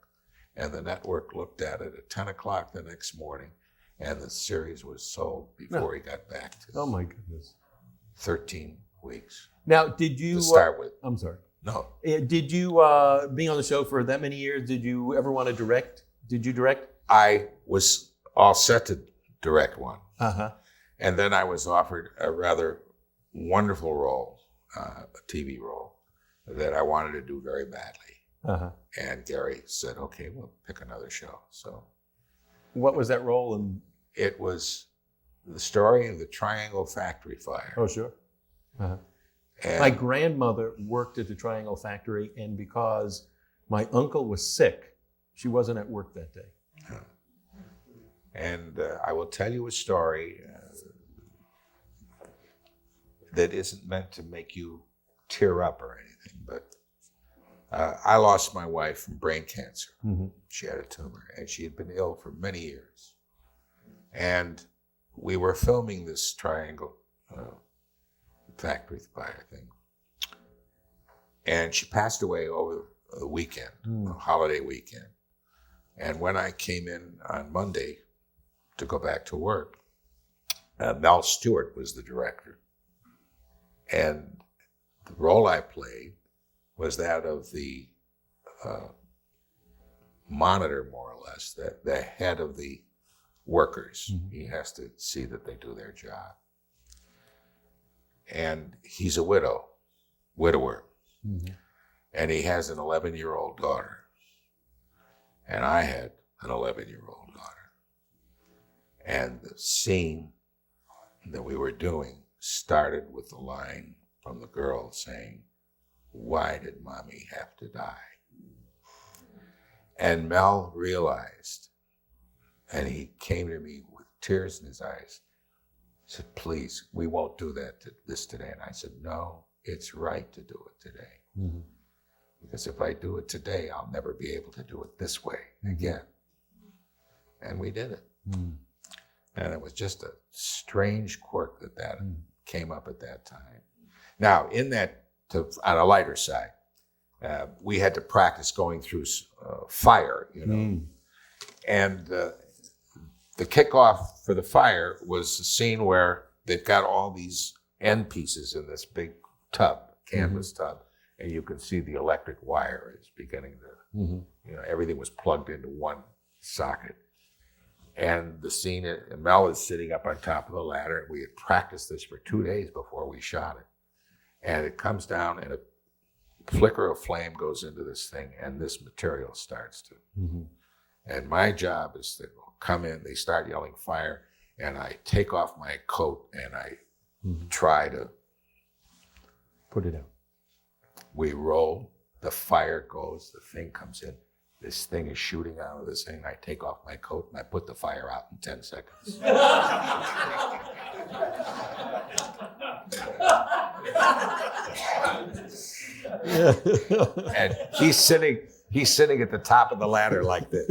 And the network looked at it at 10 o'clock the next morning, and the series was sold before he got back to Oh my goodness. 13 weeks Now, did you to start with. I'm sorry. No, Did you, being on the show for that many years, did you ever want to direct? Did you direct? I was all set to direct one. Uh-huh. And then I was offered a rather wonderful role, a TV role, that I wanted to do very badly. Uh-huh. And Gary said, okay, we'll pick another show. So What was that role? And it was the story of the Triangle Factory fire. Oh, sure. Uh-huh. And My grandmother worked at the Triangle Factory, and because my uncle was sick, she wasn't at work that day. And I will tell you a story that isn't meant to make you tear up or anything, but I lost my wife from brain cancer. Mm-hmm. She had a tumor, and she had been ill for many years. And we were filming this Triangle Factory fire thing. And she passed away over the weekend, a holiday weekend. And when I came in on Monday to go back to work, Mel Stewart was the director. And the role I played was that of the monitor, more or less, the head of the workers. Mm-hmm. He has to see that they do their job. And he's a widower. Mm-hmm. And he has an 11-year-old daughter. And I had an 11-year-old daughter. And the scene that we were doing started with the line from the girl saying, "Why did mommy have to die?" And Mel realized, and he came to me with tears in his eyes, said, "Please, we won't do this today." And I said, "No, it's right to do it today. Mm-hmm. Because if I do it today, I'll never be able to do it this way again." And we did it. Mm. And it was just a strange quirk that came up at that time. Now, on a lighter side, we had to practice going through fire, you know. Mm. And the kickoff for the fire was a scene where they've got all these end pieces in this big tub, canvas tub, and you can see the electric wire is beginning to, everything was plugged into one socket. And the scene, Mel is sitting up on top of the ladder, and we had practiced this for 2 days before we shot it. And it comes down, and a flicker of flame goes into this thing, and this material starts to. Mm-hmm. And my job is to come in, they start yelling fire, and I take off my coat, and I try to put it out. We roll, the fire goes, the thing comes in. This thing is shooting out of this thing. I take off my coat and I put the fire out in 10 seconds. And he's sitting at the top of the ladder like this.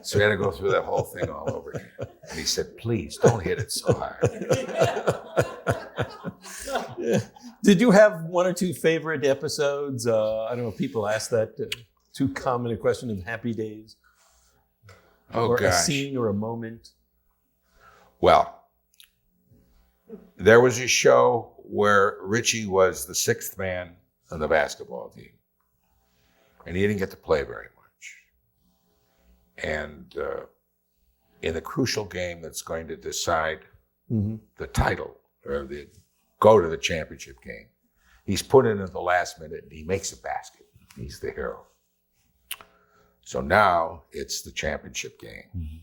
So we had to go through that whole thing all over again. And he said, "Please don't hit it so hard." Yeah. Did you have one or two favorite episodes? I don't know if people ask that. Too common a question of Happy Days. Or gosh. A scene or a moment. Well, there was a show where Richie was the sixth man on the basketball team. And he didn't get to play very much. And in the crucial game that's going to decide the title or go to the championship game, he's put in at the last minute and he makes a basket. He's the hero. So now it's the championship game. Mm-hmm.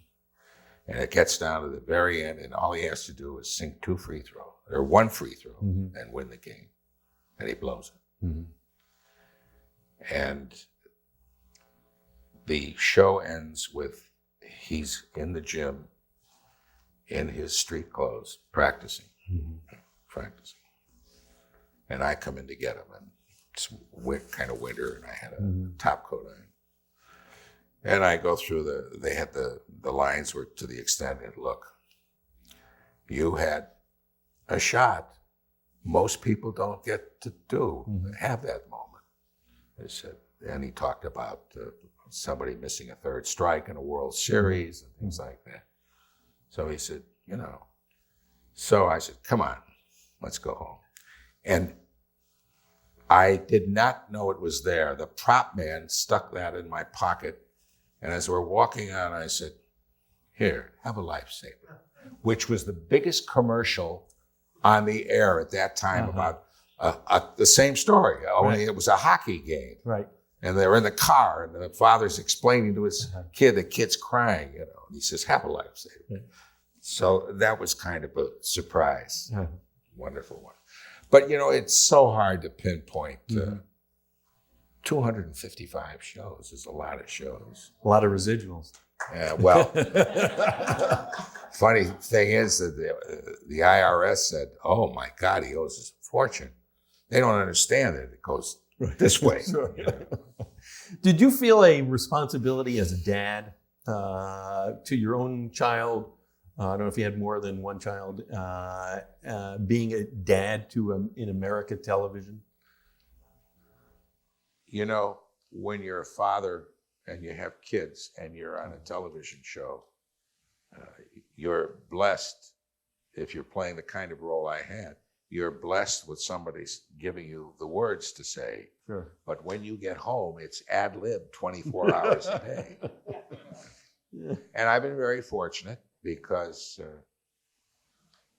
And it gets down to the very end, and all he has to do is sink one free throw and win the game. And he blows it. Mm-hmm. And the show ends with he's in the gym in his street clothes practicing. And I come in to get him, and it's kind of winter, and I had a top coat on. And I go through they had the lines were to the extent, and look, you had a shot most people don't get to do, have that moment. He said, and he talked about somebody missing a third strike in a World Series and things like that. So he said, you know, so I said, come on, let's go home. And I did not know it was there. The prop man stuck that in my pocket. And as we're walking out, I said, here, have a lifesaver, which was the biggest commercial on the air at that time about the same story, only it was a hockey game. Right. And they're in the car, and the father's explaining to his kid, the kid's crying, you know, and he says, have a lifesaver. Right. So that was kind of a surprise. Wonderful one. But, you know, it's so hard to pinpoint. 255 shows is a lot of shows. A lot of residuals. Yeah, well, funny thing is that the IRS said, oh, my God, he owes us a fortune. They don't understand that it goes this way. Sure. Did you feel a responsibility as a dad to your own child? I don't know if you had more than one child, being a dad to in America television? You know, when you're a father and you have kids and you're on a television show, you're blessed if you're playing the kind of role I had. You're blessed with somebody giving you the words to say. Sure. But when you get home, it's ad lib 24 hours a day. And I've been very fortunate because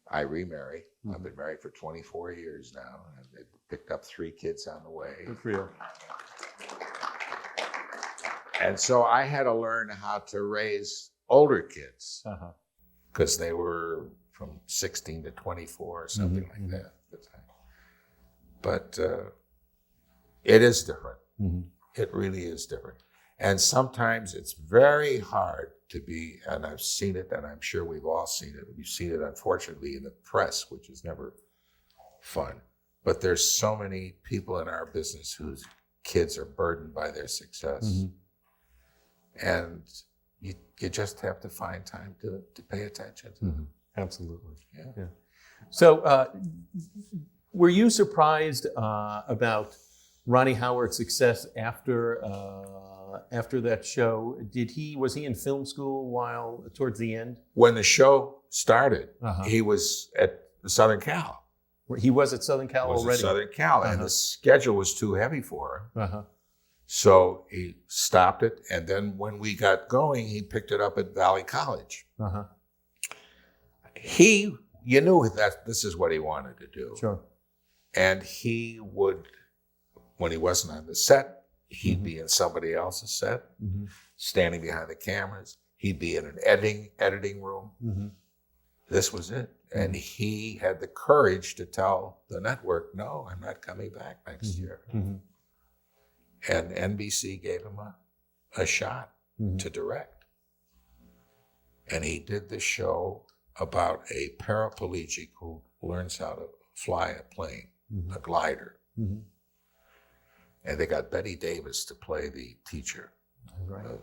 I remarried. I've been married for 24 years now. And I picked up 3 kids on the way. Good for you. And so I had to learn how to raise older kids because they were from 16 to 24 or something like that at the time. But it is different. It really is different. And sometimes it's very hard to be, and I've seen it, and I'm sure we've all seen it. We've seen it, unfortunately, in the press, which is never fun. But there's so many people in our business whose kids are burdened by their success. And you just have to find time to pay attention to them. Absolutely. Yeah. So were you surprised about Ronnie Howard's success after that show? Was he in film school towards the end? When the show started, he was at Southern Cal. He was at Southern Cal already? At Southern Cal, and the schedule was too heavy for him. So he stopped it, and then when we got going, he picked it up at Valley College. You knew that this is what he wanted to do. Sure. And he would, when he wasn't on the set, he'd be in somebody else's set, standing behind the cameras. He'd be in an editing room. This was it. And he had the courage to tell the network, no, I'm not coming back next year. And NBC gave him a shot to direct. And he did the show about a paraplegic who learns how to fly a plane, a glider. And they got Betty Davis to play the teacher. Right.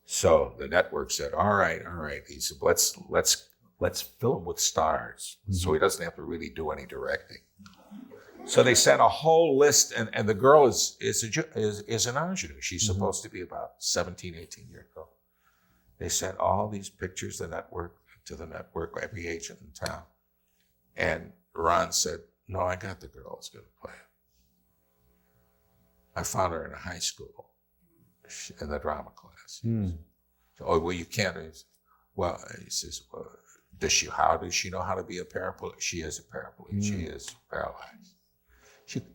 So the network said, all right. He said, let's fill him with stars so he doesn't have to really do any directing. So they sent a whole list, and the girl is an ingenue. She's supposed to be about 17, 18 years old. They sent all these pictures to the network, every agent in town. And Ron said, no, I got the girl who's going to play it. I found her in a high school in the drama class. So, oh, well, you can't. He says, well, how does she know how to be a paraplegic? She is a paraplegic. She is paralyzed.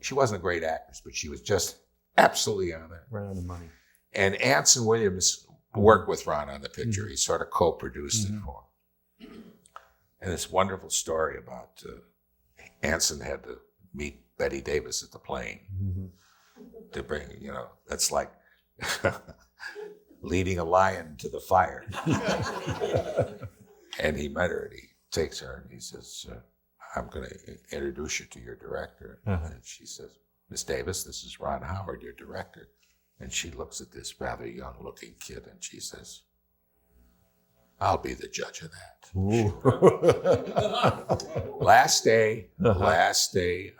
She wasn't a great actress, but she was just absolutely on it. Right on the money. And Anson Williams worked with Ron on the picture. He sort of co-produced it for him. And this wonderful story about Anson had to meet Betty Davis at the plane to bring, that's like leading a lion to the fire. And he met her, and he takes her, and he says, I'm going to introduce you to your director. And she says, Miss Davis, this is Ron Howard, your director. And she looks at this rather young-looking kid, and she says, I'll be the judge of that. Ooh. Last day Uh-huh.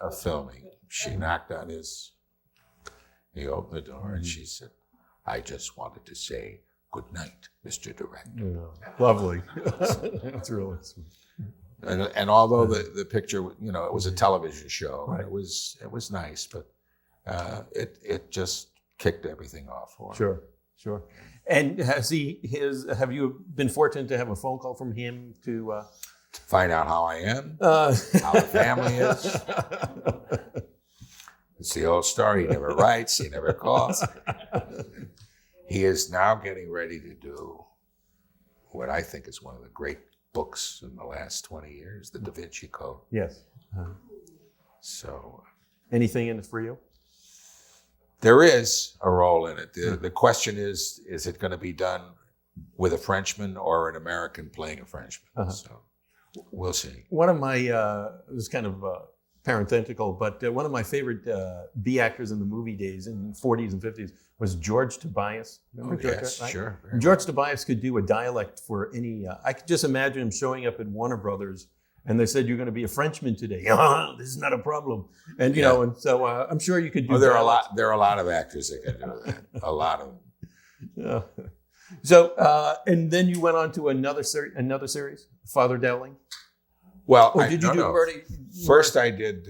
of filming, she knocked on he opened the door and she said, I just wanted to say good night, Mr. Director. Yeah. Lovely. That's really sweet. And although the picture, it was a television show, Right. it was nice, but it just kicked everything off for him. Sure. And have you been fortunate to have a phone call from him to Find out how I am, how the family is. It's the old story. He never writes, he never calls. He is now getting ready to do what I think is one of the great books in the last 20 years, the Da Vinci Code. Yes. So Anything in it for you? there is a role in it. The question is it going to be done with a Frenchman or an American playing a Frenchman? Uh-huh. So we'll see. One of my, this is kind of parenthetical, but one of my favorite B actors in the movie days in the 40s and 50s was George Tobias. Remember George? Yes, Right? sure. And George Tobias could do a dialect for any, I could just imagine him showing up at Warner Brothers and they said, you're going to be a Frenchman today. This is not a problem. And, and so I'm sure you could do There dialects. are a lot of actors that can do that. A lot of them. Yeah. So, and then you went on to another series, Father Dowling. Well, Or did you do Birdie? First I did,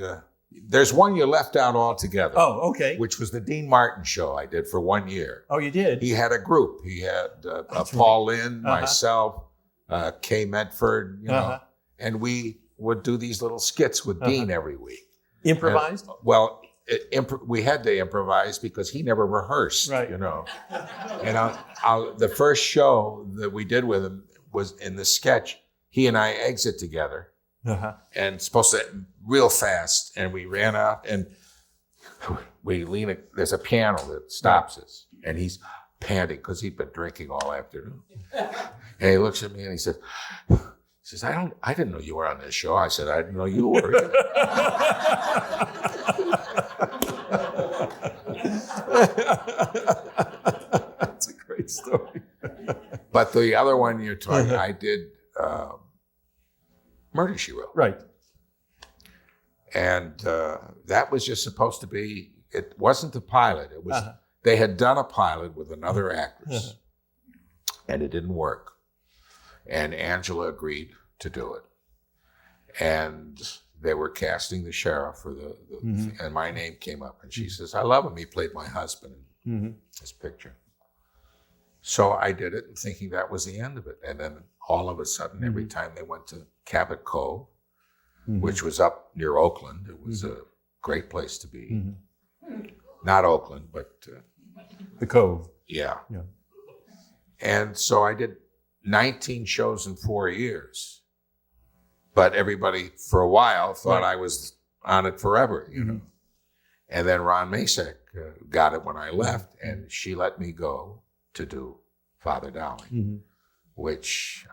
there's one you left out altogether. Oh, okay. Which was the Dean Martin show I did for 1 year. Oh, you did? He had a group. He had That's Paul Lynn, Uh-huh. myself, Kay Medford, Uh-huh. and we would do these little skits with Dean every week. Improvised? Well, we had to improvise because he never rehearsed, Right. And the first show that we did with him was in the sketch. He and I exit together. Uh-huh. And supposed to real fast, and we ran out and we lean. There's a piano that stops us, and he's panting because he'd been drinking all afternoon. And he looks at me and he says, "I didn't know you were on this show." I said, "I didn't know you were." That's a great story. But the other one you're talking, I did Murder, She Wrote. Right. And that was just supposed to be, it wasn't a pilot. It was, they had done a pilot with another actress and it didn't work. And Angela agreed to do it. And they were casting the sheriff for and my name came up and she says, I love him. He played my husband in this picture. So I did it thinking that was the end of it. And then all of a sudden, every time they went to Cabot Cove, which was up near Oakland, it was a great place to be. Not Oakland, but the Cove. Yeah. And so I did 19 shows in 4 years. But everybody, for a while, thought I was on it forever, And then Ron Masek got it when I left, and she let me go to do Father Dowling, which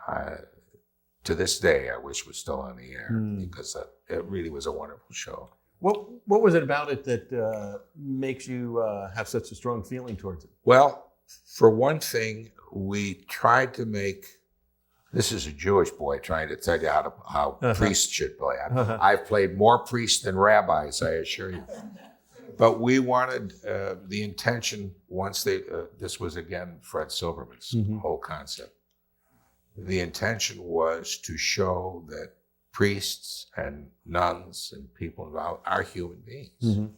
to this day I wish was still on the air because it really was a wonderful show. What was it about it that makes you have such a strong feeling towards it? Well, for one thing, we tried to make, this is a Jewish boy trying to tell you how priests should play. I've played more priests than rabbis, I assure you. But we wanted the intention once this was again Fred Silverman's whole concept. The intention was to show that priests and nuns and people involved are human beings.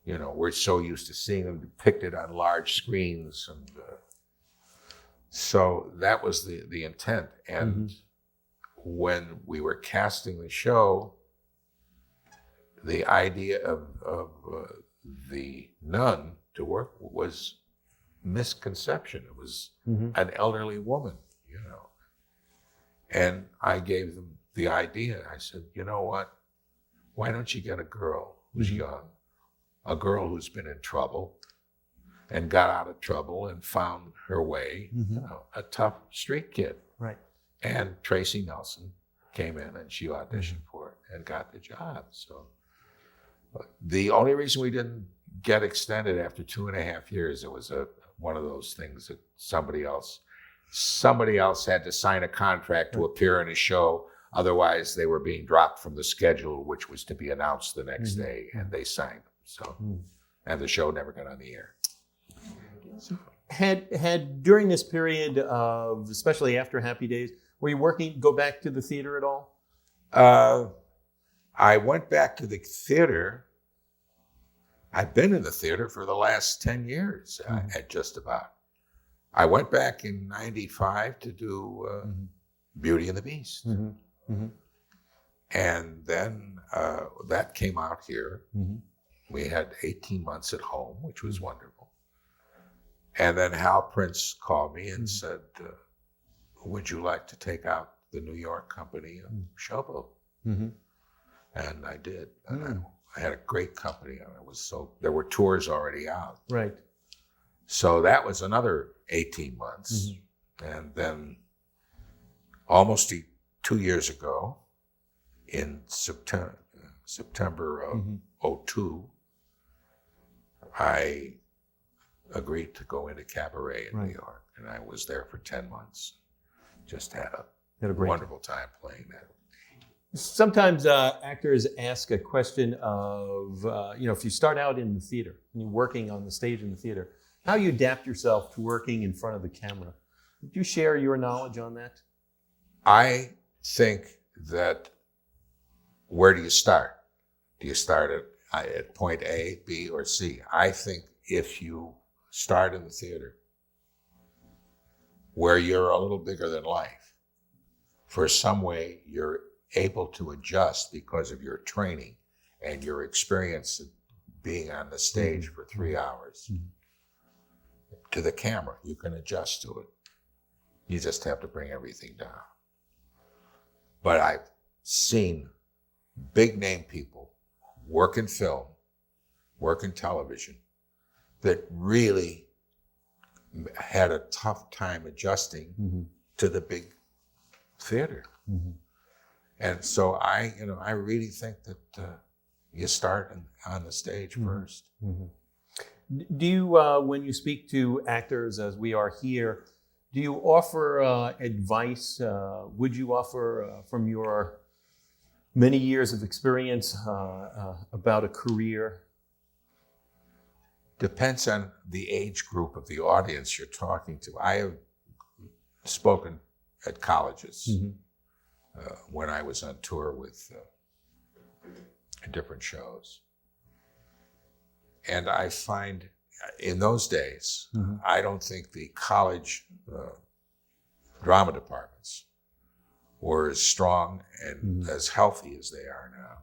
We're so used to seeing them depicted on large screens. And so that was the intent. And when we were casting the show, the idea of the nun to work was misconception. It was an elderly woman, And I gave them the idea. I said, you know what? Why don't you get a girl who's young, a girl who's been in trouble and got out of trouble and found her way, a tough street kid. Right. And Tracy Nelson came in and she auditioned for it and got the job. So the only reason we didn't get extended after 2.5 years, it was one of those things that somebody else somebody else had to sign a contract to appear in a show. Otherwise, they were being dropped from the schedule, which was to be announced the next day, and they signed them. So, and the show never got on the air. So. Had during this period of, especially after Happy Days, were you go back to the theater at all? I went back to the theater. I've been in the theater for the last 10 years, at just about. I went back in 95 to do Beauty and the Beast. And then that came out here. We had 18 months at home, which was wonderful. And then Hal Prince called me and said, would you like to take out the New York company of Showboat? And I did. And I had a great company. There were tours already out. Right. So that was another 18 months. And then almost 2 years ago, in September of 2002, I agreed to go into cabaret in New York. And I was there for 10 months. Just had a wonderful time playing that. Sometimes actors ask a question of, if you start out in the theater, and you're working on the stage in the theater, how you adapt yourself to working in front of the camera. Would you share your knowledge on that? I think that, where do you start? Do you start at point A, B, or C? I think if you start in the theater, where you're a little bigger than life, for some way you're able to adjust because of your training and your experience of being on the stage for 3 hours to the camera. You can adjust to it. You just have to bring everything down. But I've seen big name people work in film, work in television, that really had a tough time adjusting to the big theater. And so I really think that you start on the stage first. Do you, when you speak to actors, as we are here, do you offer advice? Would you offer, from your many years of experience, about a career? Depends on the age group of the audience you're talking to. I have spoken at colleges when I was on tour with different shows. And I find in those days, I don't think the college drama departments were as strong and as healthy as they are now.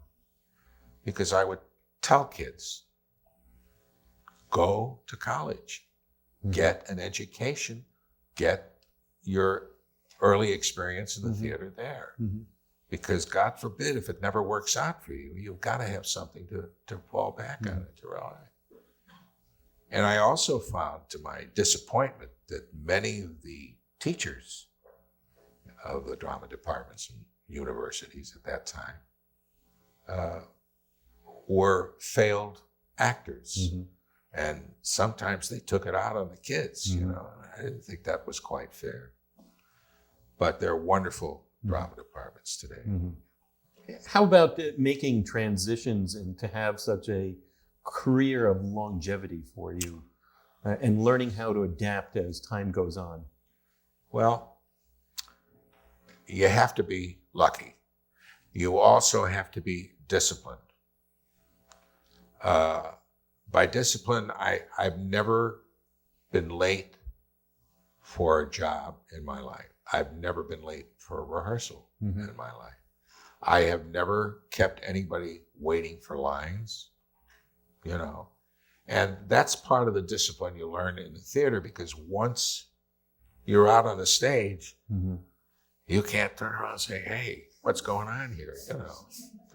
Because I would tell kids, go to college, get an education, get your early experience in the theater there. Because God forbid, if it never works out for you, you've got to have something to fall back on it, to rely. And I also found, to my disappointment, that many of the teachers of the drama departments and universities at that time were failed actors. And sometimes they took it out on the kids, I didn't think that was quite fair. But they're wonderful drama departments today. How about making transitions and to have such a career of longevity for you and learning how to adapt as time goes on? Well, you have to be lucky. You also have to be disciplined. By discipline, I've never been late for a job in my life. I've never been late for a rehearsal in my life. I have never kept anybody waiting for lines, And that's part of the discipline you learn in the theater, because once you're out on the stage, you can't turn around and say, hey, what's going on here,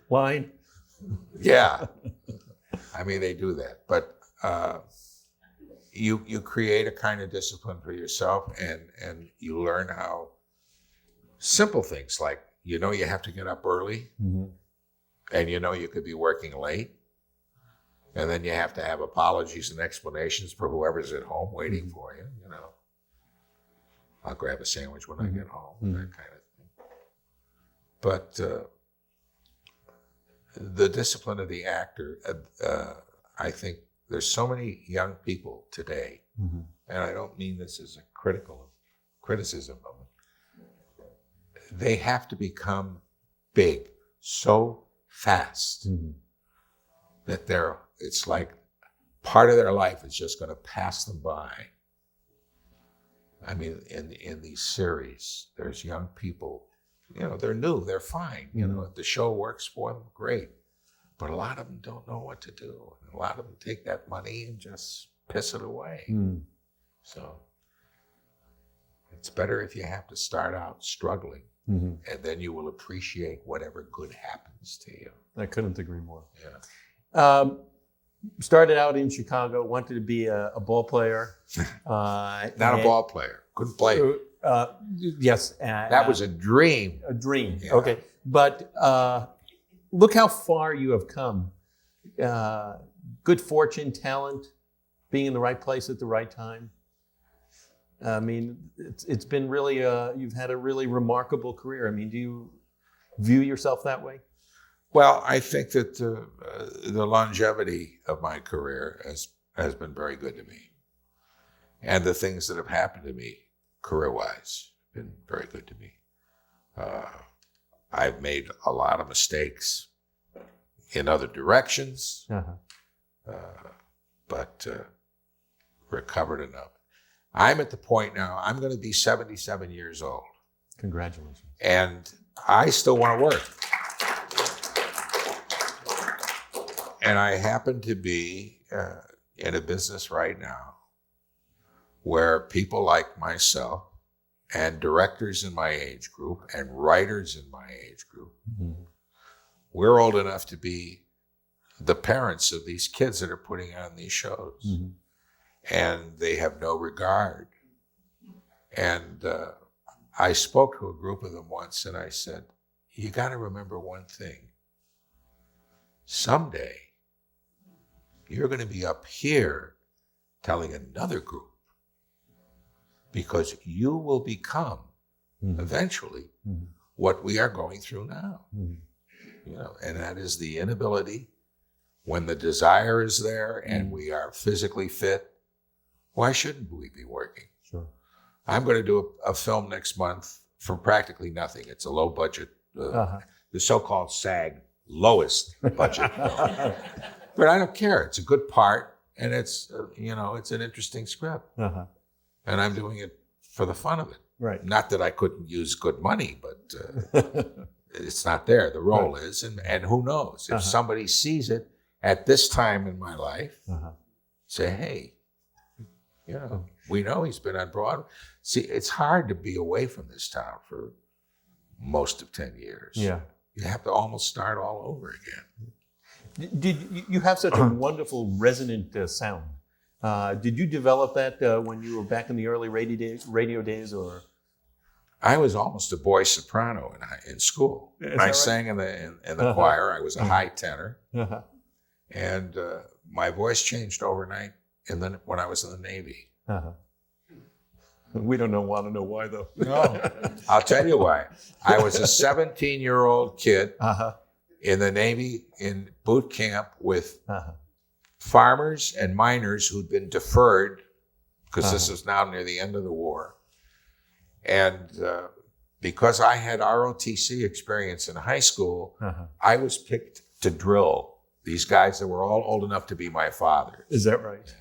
Line? Yeah. I mean, they do that. But you create a kind of discipline for yourself, and you learn how simple things like, you have to get up early, and you could be working late. And then you have to have apologies and explanations for whoever's at home waiting for you, I'll grab a sandwich when I get home, that kind of thing. But the discipline of the actor, I think there's so many young people today, and I don't mean this as a criticism of them. They have to become big so fast that it's like part of their life is just going to pass them by. I mean, in these series, there's young people, they're new, they're fine. If the show works for them, great. But a lot of them don't know what to do. A lot of them take that money and just piss it away. So it's better if you have to start out struggling, and then you will appreciate whatever good happens to you. I couldn't agree more. Yeah. Started out in Chicago, wanted to be a ball player. Not a ball player. Couldn't play. Yes. That was a dream. A dream. Yeah. Okay. But look how far you have come. Good fortune, talent, being in the right place at the right time. I mean, it's been really, you've had a really remarkable career. I mean, do you view yourself that way? Well, I think that the longevity of my career has been very good to me. And the things that have happened to me career-wise have been very good to me. I've made a lot of mistakes in other directions, but recovered enough. I'm at the point now, I'm going to be 77 years old. Congratulations. And I still want to work. And I happen to be in a business right now where people like myself and directors in my age group and writers in my age group, we're old enough to be the parents of these kids that are putting on these shows. And they have no regard. And I spoke to a group of them once and I said, you got to remember one thing. Someday, you're going to be up here telling another group because you will become eventually what we are going through now. And that is the inability, when the desire is there and we are physically fit, why shouldn't we be working? Sure. I'm going to do a film next month for practically nothing. It's a low budget, the so-called SAG lowest budget. But I don't care. It's a good part, and it's it's an interesting script, and I'm doing it for the fun of it. Right. Not that I couldn't use good money, but it's not there. The role is, and who knows if somebody sees it at this time in my life, say, hey, we know he's been on Broadway. See, it's hard to be away from this town for most of 10 years. Yeah. You have to almost start all over again. Did you have such a wonderful resonant sound? Did you develop that when you were back in the early radio days, or? I was almost a boy soprano in school. I sang in the choir. I was a high tenor, and my voice changed overnight. When I was in the Navy. We don't want to know why, though. No, I'll tell you why. I was a 17-year-old kid in the Navy in boot camp with farmers and miners who'd been deferred because this is now near the end of the war. And because I had ROTC experience in high school, I was picked to drill these guys that were all old enough to be my father. Is that right?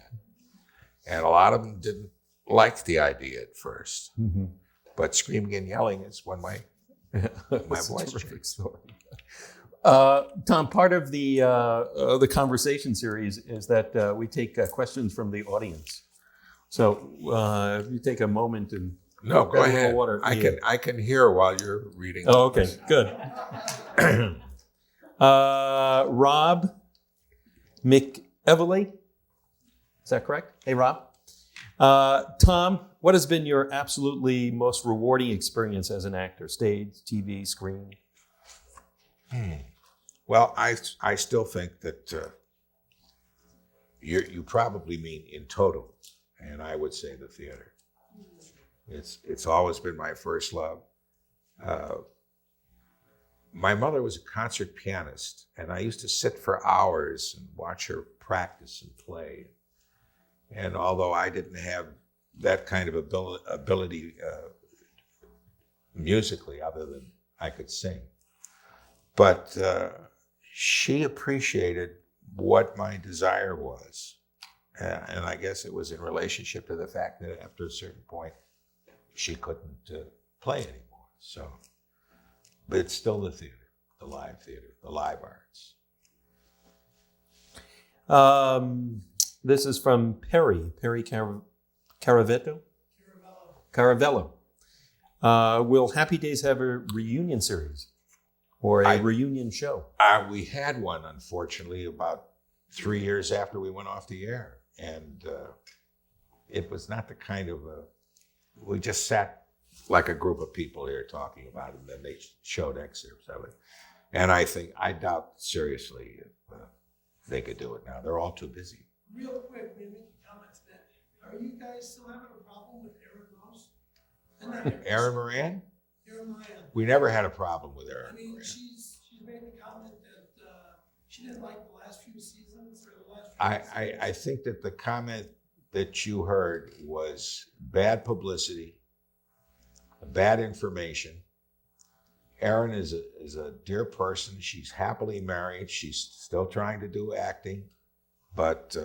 And a lot of them didn't like the idea at first. But screaming and yelling is when my voice changed. Tom, part of the conversation series is that we take questions from the audience. So if you take a moment and no, go ahead. Water. I can hear while you're reading. Oh, okay, good. Rob McEverly, is that correct? Hey, Rob. Tom, what has been your absolutely most rewarding experience as an actor? Stage, TV, screen? Well, I still think that you probably mean in total, and I would say the theater. It's always been my first love. My mother was a concert pianist, and I used to sit for hours and watch her practice and play. And although I didn't have that kind of ability musically, other than I could sing, but she appreciated what my desire was. And I guess it was in relationship to the fact that after a certain point, she couldn't play anymore. So, but it's still the theater, the live theater, the live arts. This is from Perry Caravello. Will Happy Days have a reunion series or a reunion show? We had one, unfortunately, about 3 years after we went off the air. And it was not the kind of, we just sat like a group of people here talking about it, and then they showed excerpts of it. And I doubt seriously if they could do it now. They're all too busy. Real quick, maybe comment to that. Are you guys still having a problem with Erin Rose? Erin Moran? Erin Moran. We never had a problem with Erin I mean, Moran. she's made the comment that she didn't like the last few seasons or the last few I think that the comment that you heard was bad publicity, bad information. Erin is a dear person. She's happily married. She's still trying to do acting. But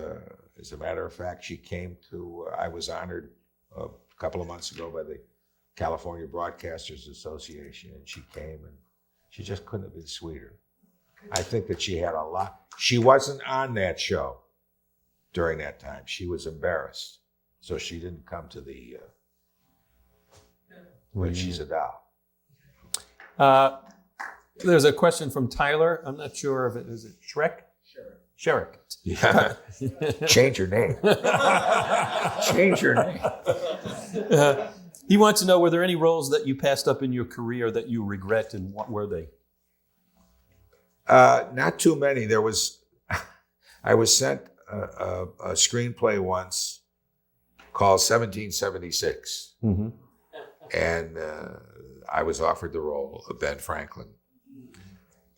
as a matter of fact, she came to, I was honored a couple of months ago by the California Broadcasters Association, and she came, and she just couldn't have been sweeter. I think that she had a lot. She wasn't on that show during that time. She was embarrassed. So she didn't come to the, when she's a doll. There's a question from Tyler. I'm not sure if is it Shrek? Sherrick. Yeah. Change your name. Change your name. He wants to know, were there any roles that you passed up in your career that you regret, and what were they? Not too many. I was sent a screenplay once called 1776. Mm-hmm. And I was offered the role of Ben Franklin.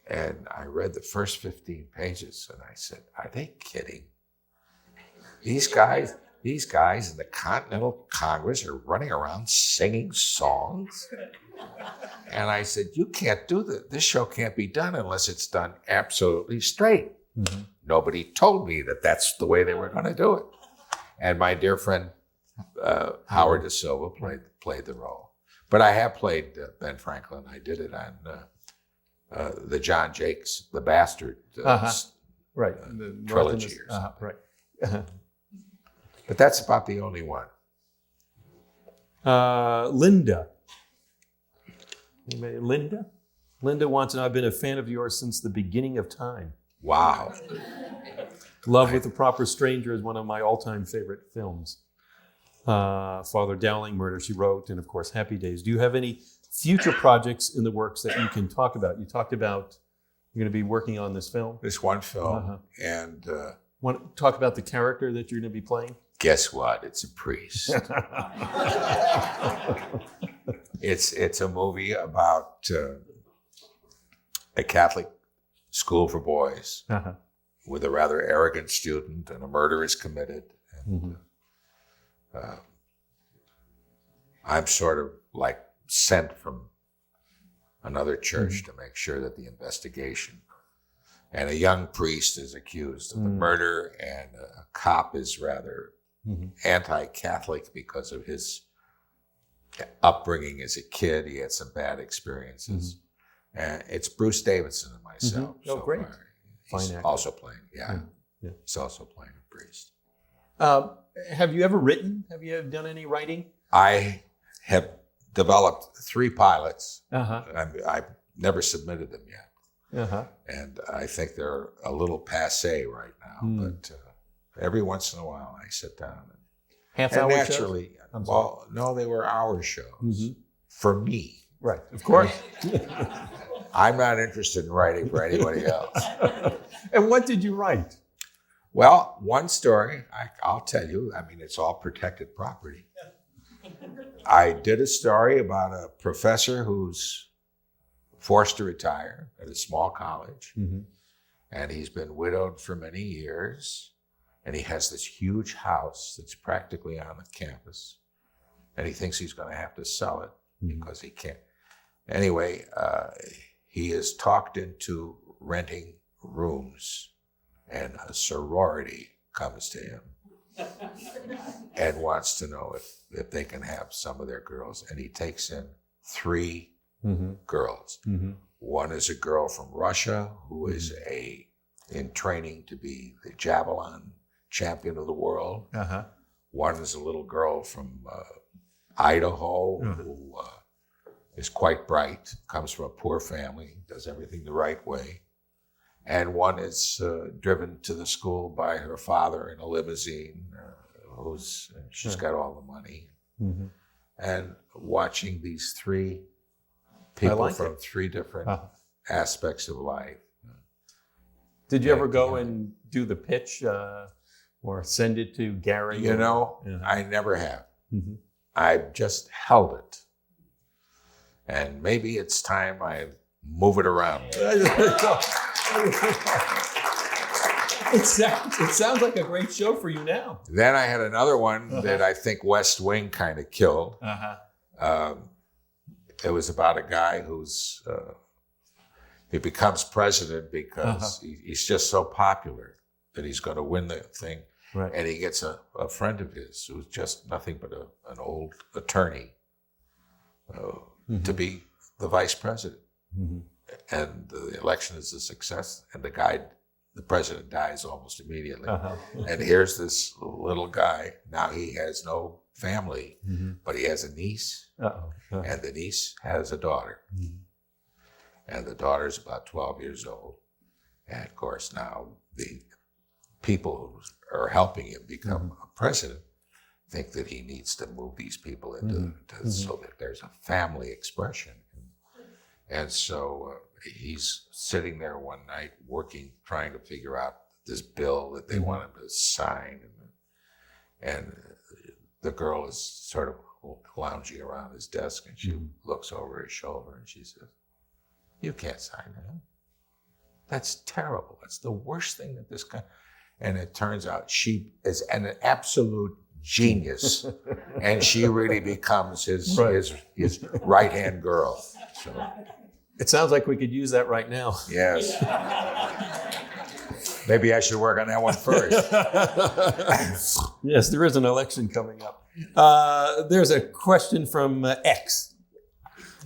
And I read the first 15 pages and I said, are they kidding? These guys in the Continental Congress are running around singing songs? And I said, you can't do that. This show can't be done unless it's done absolutely straight. Mm-hmm. Nobody told me that that's the way they were going to do it. And my dear friend Howard De Silva played the role. But I have played Ben Franklin. I did it on the John Jakes, The Bastard right. trilogy. Right. But that's about the only one. Linda. Anybody? Linda? Linda wants to know, I've been a fan of yours since the beginning of time. Wow. Love with a Proper Stranger is one of my all-time favorite films. Father Dowling, Murder, She Wrote, and of course, Happy Days. Do you have any future projects in the works that you can talk about? You talked about you're going to be working on this film. This one film. And want to talk about the character that you're going to be playing? Guess what? It's a priest. It's a movie about a Catholic school for boys with a rather arrogant student, and a murder is committed. And, I'm sort of like sent from another church to make sure that the investigation, and a young priest is accused of the murder, and a cop is rather anti-Catholic because of his upbringing as a kid. He had some bad experiences. And it's Bruce Davidson and myself. Oh, great. He's Fine actor. also playing, Yeah. He's also playing a priest. Have you ever written? Have you done any writing? I have developed 3 pilots. I've never submitted them yet. And I think they're a little passé right now. But every once in a while I sit down. Half-hour shows? Naturally, well, no, they were hour shows for me. Right, of course. I'm not interested in writing for anybody else. And what did you write? Well, one story, I'll tell you, I mean, it's all protected property. I did a story about a professor who's forced to retire at a small college, and he's been widowed for many years, and he has this huge house that's practically on the campus, and he thinks he's going to have to sell it because he can't. Anyway, he is talked into renting rooms, and a sorority comes to him and wants to know if they can have some of their girls. And he takes in 3 girls. One is a girl from Russia who is in training to be the javelin champion of the world. One is a little girl from Idaho who is quite bright, comes from a poor family, does everything the right way. And one is driven to the school by her father in a limousine, she's got all the money. And watching these 3 people from 3 different aspects of life. Did you ever go and do the pitch or send it to Gary? You know, I never have. I've just held it. And maybe it's time I move it around. It sounds like a great show for you now. Then I had another one that I think West Wing kind of killed. It was about a guy who's he becomes president because he's just so popular that he's going to win the thing. Right. And he gets a friend of his who's just nothing but an old attorney to be the vice president. And the election is a success, and the president dies almost immediately. And here's this little guy. Now he has no family, but he has a niece, and the niece has a daughter. And the daughter's about 12 years old. And of course, now the people who are helping him become a president think that he needs to move these people into so that there's a family expression. And so he's sitting there one night working, trying to figure out this bill that they want him to sign. And the girl is sort of lounging around his desk, and she looks over his shoulder and she says, "You can't sign that. That's terrible. That's the worst thing that this guy..." And it turns out she is an absolute genius, and she really becomes his right-hand girl. So, it sounds like we could use that right now. Yes. Maybe I should work on that one first. Yes, there is an election coming up. There's a question from X.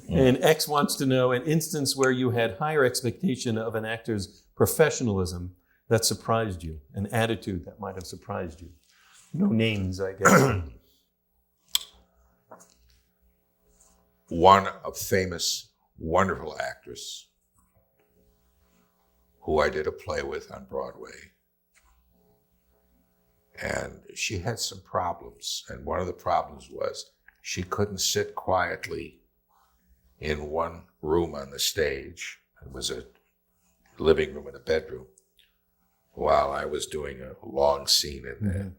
And X wants to know an instance where you had higher expectation of an actor's professionalism that surprised you, an attitude that might have surprised you. No names, I guess. One a famous, wonderful actress who I did a play with on Broadway. And she had some problems. And one of the problems was she couldn't sit quietly in one room on the stage. It was a living room and a bedroom while I was doing a long scene in there.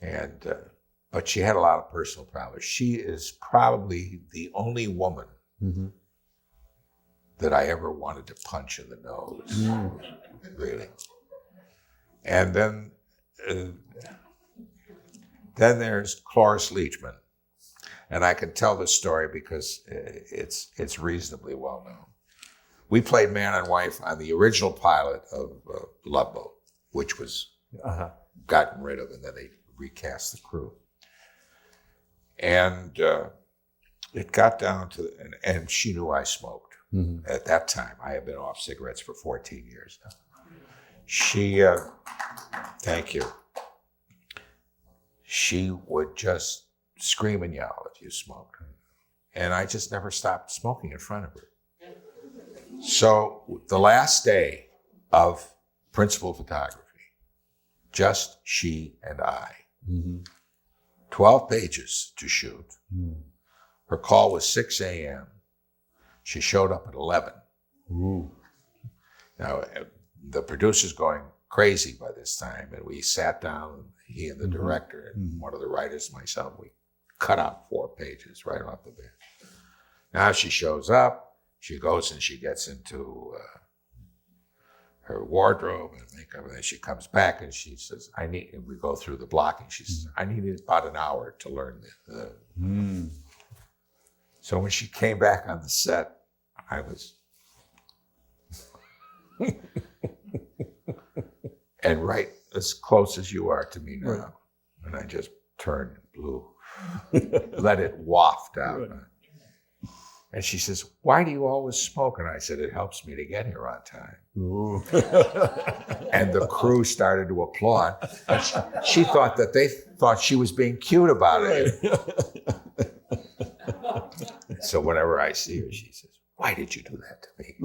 And but she had a lot of personal problems. She is probably the only woman that I ever wanted to punch in the nose, really. And then there's Cloris Leachman, and I can tell this story because it's reasonably well known. We played man and wife on the original pilot of Love Boat, which was gotten rid of, and then they recast the crew. And it got down to, and she knew I smoked. At that time, I had been off cigarettes for 14 years now. She, thank you. She would just scream and yell if you smoked. And I just never stopped smoking in front of her. So the last day of principal photography, just she and I, 12 pages to shoot. Her call was 6 a.m. She showed up at 11. Now, the producer's going crazy by this time, and we sat down, he and the director and one of the writers, myself, we cut out 4 pages right off the bat. Now she shows up, she goes and she gets into her wardrobe and makeup, and then she comes back and she says, and we go through the blocking. She says, I needed about an hour to learn So when she came back on the set, I was, and right as close as you are to me now, Right. and I just turned and blew, let it waft out. Right. And she says, why do you always smoke? And I said, it helps me to get here on time. Ooh. And the crew started to applaud. And she thought that they thought she was being cute about it. So whenever I see her, she says, why did you do that to me?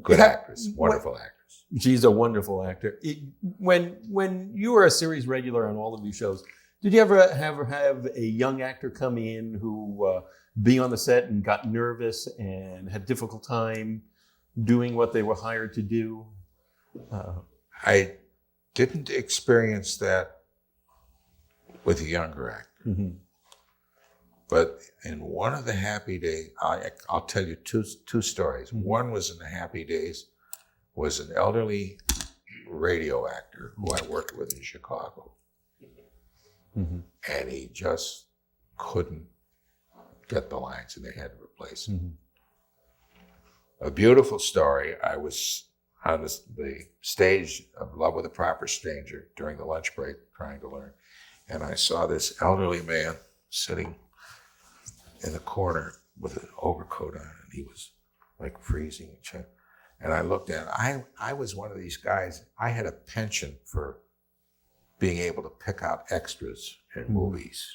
Good actress, wonderful actress. She's a wonderful actor. When you were a series regular on all of these shows, did you ever have a young actor come in who be on the set and got nervous and had a difficult time doing what they were hired to do? I didn't experience that with a younger actor. Mm-hmm. But in one of the Happy Days, I'll tell you two stories. Mm-hmm. One was in the Happy Days, was an elderly radio actor who I worked with in Chicago. Mm-hmm. And he just couldn't get the lines and they had to replace him. Mm-hmm. A beautiful story. I was on the stage of Love with a Proper Stranger during the lunch break trying to learn. And I saw this elderly man sitting in the corner with an overcoat on, and he was like freezing. And I looked at him. I was one of these guys. I had a penchant for being able to pick out extras in movies.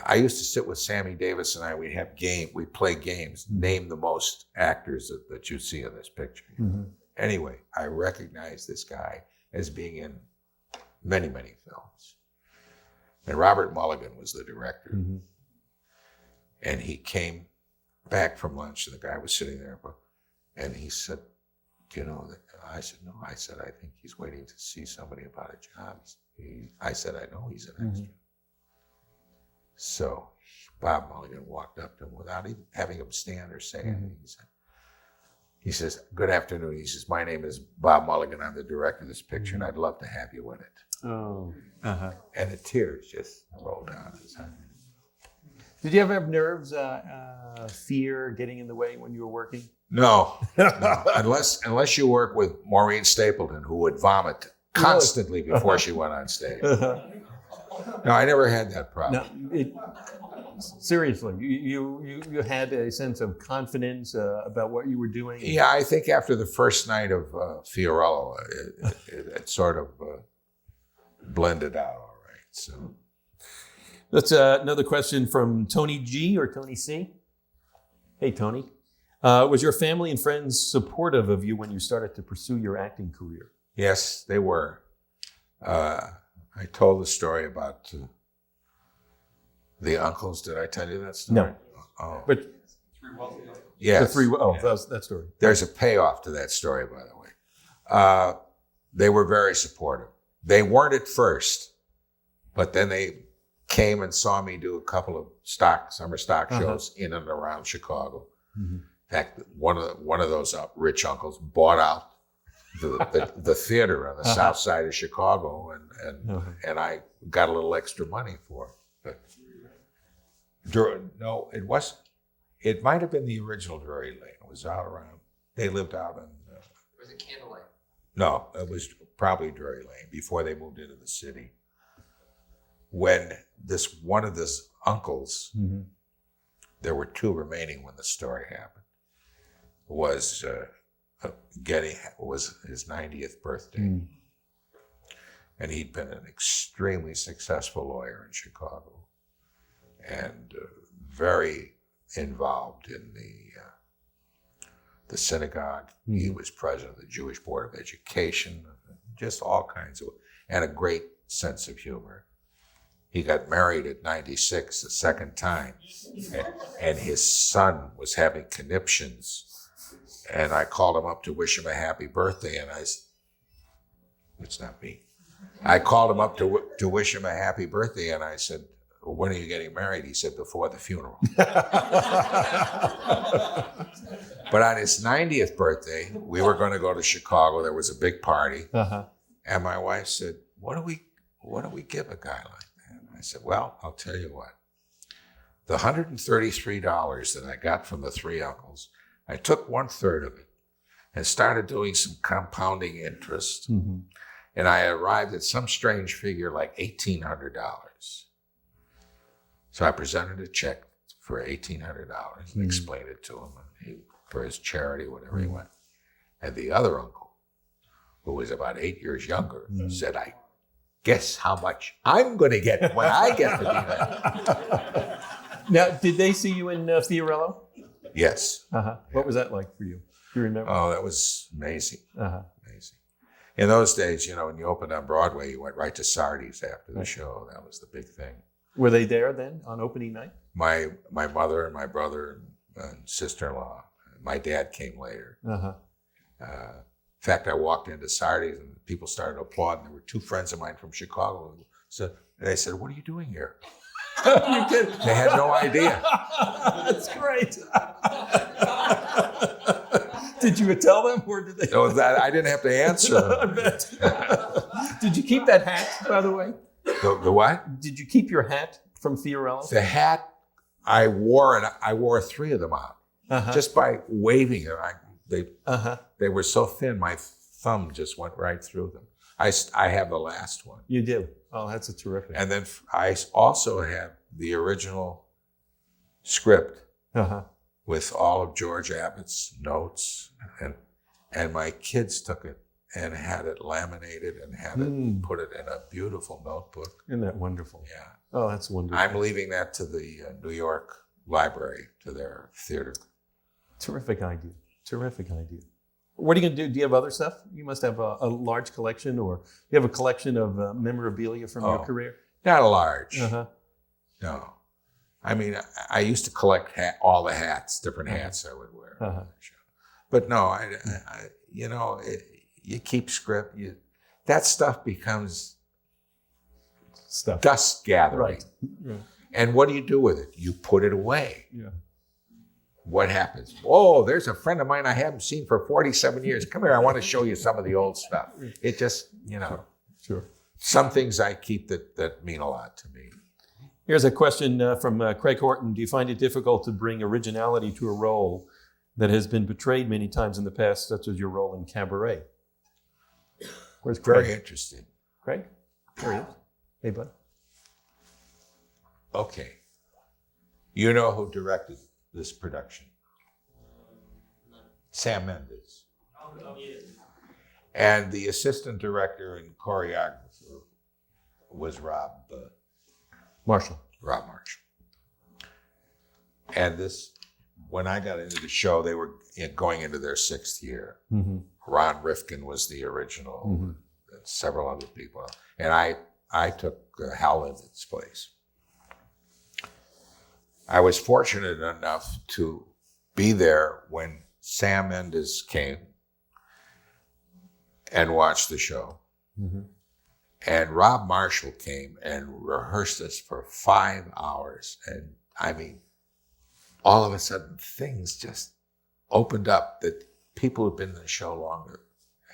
I used to sit with Sammy Davis and we'd play games, name the most actors that you see in this picture. Mm-hmm. Anyway, I recognized this guy as being in many, many films. And Robert Mulligan was the director. Mm-hmm. And he came back from lunch and the guy was sitting there and he said, do you know that? I said, no. I said, I think he's waiting to see somebody about a job. I said, I know he's an extra. Mm-hmm. So Bob Mulligan walked up to him without even having him stand or say anything. He says, good afternoon. He says, my name is Bob Mulligan. I'm the director of this picture and I'd love to have you in it. Oh. Uh-huh. And the tears just rolled down his eyes. Did you ever have nerves, fear getting in the way when you were working? No. Unless you work with Maureen Stapleton, who would vomit constantly before she went on stage. No, I never had that problem. No, seriously, you had a sense of confidence about what you were doing? Yeah, I think after the first night of Fiorello, it sort of blended out all right. So that's another question from Tony G or Tony C. Hey, Tony. Was your family and friends supportive of you when you started to pursue your acting career? Yes, they were. I told the story about the uncles. Did I tell you that story? No. Oh. But yes. That story. There's a payoff to that story, by the way. They were very supportive. They weren't at first, but then they came and saw me do a couple of summer stock shows in and around Chicago. Mm-hmm. In fact, one of those rich uncles bought out the theater on the south side of Chicago, and I got a little extra money for it. But no, it wasn't. It might have been the original Drury Lane. It was out around. They lived out in. Was it Candlelight? No, it was probably Drury Lane before they moved into the city. When one of this uncles, there were 2 remaining when the story happened, was his 90th birthday. And he'd been an extremely successful lawyer in Chicago and very involved in the synagogue. He was president of the Jewish Board of Education, just all kinds of, and a great sense of humor. He got married at 96 the second time, and his son was having conniptions. And I called him up to wish him a happy birthday, and I said, it's not me. I called him up to wish him a happy birthday, and I said, "When are you getting married?" He said, "Before the funeral." But on his 90th birthday, we were going to go to Chicago. There was a big party, and my wife said, "What do we give a guy like that?" I said, "Well, I'll tell you what. The $133 that I got from the three uncles, I took 1/3 of it and started doing some compounding interest, and I arrived at some strange figure like $1,800. So I presented a check for $1,800 and explained it to him for his charity, whatever he went. And the other uncle, who was about 8 years younger, said, "I guess how much I'm going to get when I get to be there." Now, did they see you in Fiorello? Yes. What was that like for you? Do you remember? Oh, that was amazing. Amazing. In those days, when you opened on Broadway, you went right to Sardi's after the show. That was the big thing. Were they there then on opening night? My mother and my brother and sister-in-law. My dad came later. In fact, I walked into Sardi's and people started applauding. There were two friends of mine from Chicago. So they said, "What are you doing here?" You kidding? They had no idea. That's great. Did you tell them, or did they? So that I didn't have to answer them. Did you keep that hat, by the way? The what? Did you keep your hat from Fiorello? The hat I wore, and I wore 3 of them out just by waving it. They were so thin, my thumb just went right through them. I have the last one. You do? Oh, that's a terrific. And then I also have the original script with all of George Abbott's notes, and my kids took it and had it laminated and had it put it in a beautiful notebook. Isn't that wonderful? Yeah. Oh, that's wonderful. I'm leaving that to the New York Library, to their theater. Terrific idea. Terrific idea. What are you going to do? Do you have other stuff? You must have a large collection, or you have a collection of memorabilia from your career? Not large. No. I mean, I used to collect all the hats, different hats I would wear. But no, you keep script. That stuff becomes dust gathering. Right. And what do you do with it? You put it away. Yeah. What happens? Oh, there's a friend of mine I haven't seen for 47 years. Come here, I want to show you some of the old stuff. It just, Sure. Some things I keep that mean a lot to me. Here's a question from Craig Horton. Do you find it difficult to bring originality to a role that has been portrayed many times in the past, such as your role in Cabaret? Where's Craig? Very interesting. Craig? There he is. Hey, bud. Okay. You know who directed this production? Sam Mendes. And the assistant director and choreographer was Rob Marshall. And when I got into the show, they were going into their 6th year. Ron Rifkin was the original, and several other people. And I took Hal Linden's place. I was fortunate enough to be there when Sam Mendes came and watched the show. And Rob Marshall came and rehearsed us for 5 hours. And I mean, all of a sudden, things just opened up that people who've been in the show longer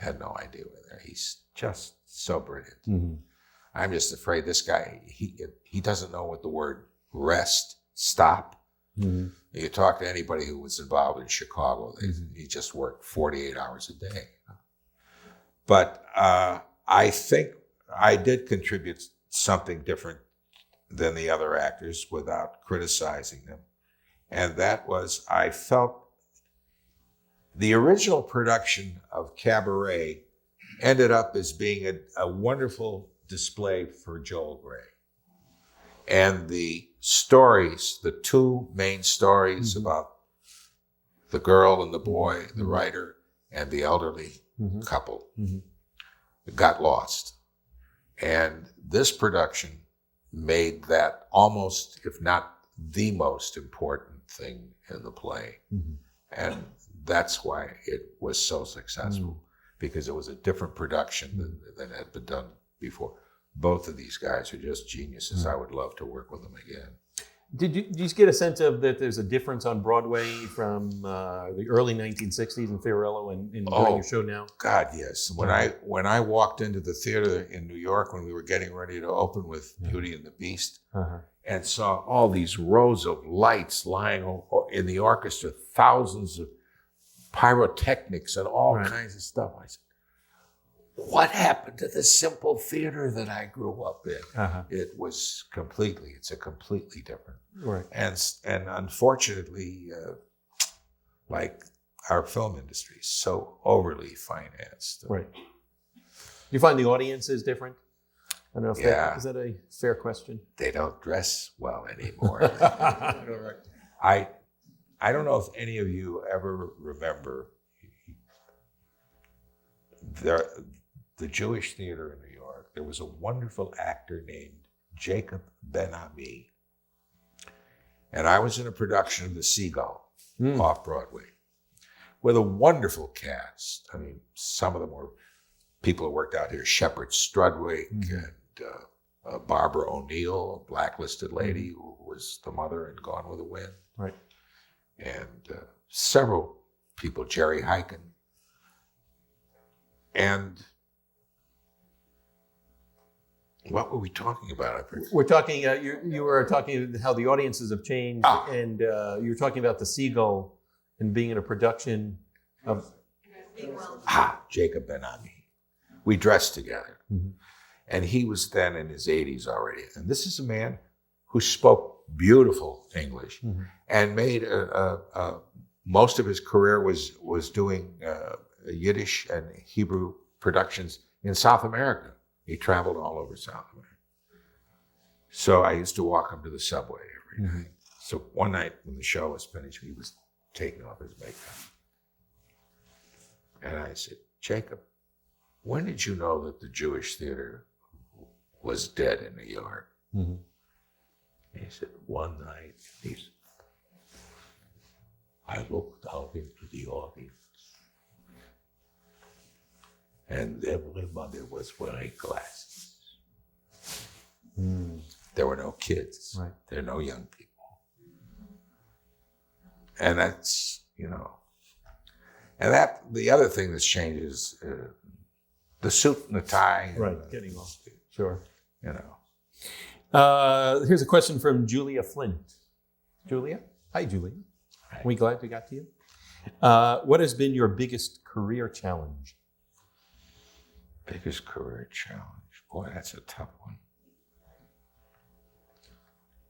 had no idea were there. He's just so brilliant. I'm just afraid this guy, he doesn't know what the word rest, stop. You talk to anybody who was involved in Chicago, he just worked 48 hours a day. But I think I did contribute something different than the other actors without criticizing them. And that was, I felt the original production of Cabaret ended up as being a wonderful display for Joel Grey. And the stories, the 2 main stories about the girl and the boy, the writer, and the elderly couple, got lost. And this production made that almost, if not the most important thing in the play. And that's why it was so successful, because it was a different production than had been done before. Both of these guys are just geniuses. I would love to work with them again. Did you just get a sense of that there's a difference on Broadway from the early 1960s in Fiorello and doing your show now? God, yes. When I walked into the theater in New York when we were getting ready to open with Beauty and the Beast, and saw all these rows of lights lying in the orchestra, thousands of pyrotechnics and all kinds of stuff, I said, what happened to the simple theater that I grew up in? It's a completely different. Right. And unfortunately, like our film industry is so overly financed. Right. You find the audience is different? I don't know if is that a fair question? They don't dress well anymore. I don't know if any of you ever remember the Jewish theater in New York. There was a wonderful actor named Jacob Ben-Ami. And I was in a production of The Seagull off Broadway with a wonderful cast. I mean, some of them were people who worked out here, Shepard Strudwick and Barbara O'Neill, a blacklisted lady who was the mother in Gone with the Wind. Right. And several people, Jerry Hyken. And what were we talking about? We're talking, you were talking how the audiences have changed, and you were talking about The Seagull and being in a production of... Jacob Ben-Ami. We dressed together. And he was then in his 80s already. And this is a man who spoke beautiful English and made most of his career was doing Yiddish and Hebrew productions in South America. He traveled all over South America. So I used to walk him to the subway every night. So one night when the show was finished, he was taking off his makeup. And I said, Jacob, when did you know that the Jewish theater was dead in New York? He said, one night, I looked out into the audience and everybody was wearing glasses. There were no kids. Right. There are no young people. And that's, and that, the other thing that's changed is the suit and the tie. Right, getting off. Sure. Here's a question from Julia Flint. Julia? Hi, Julia. Hi. We glad we got to you. What has been your biggest career challenge? Biggest career challenge? Boy, that's a tough one.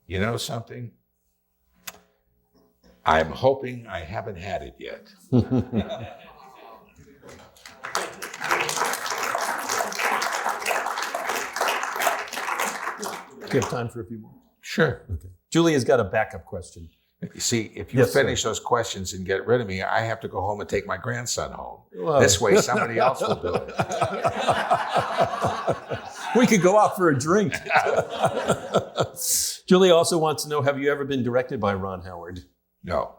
You know something? I'm hoping I haven't had it yet. Do you have time for a few more? Sure. Okay. Julia's got a backup question. You see, if you finish those questions and get rid of me, I have to go home and take my grandson home. Well, this way, somebody else will do it. We could go out for a drink. Julia also wants to know, have you ever been directed by Ron Howard? No.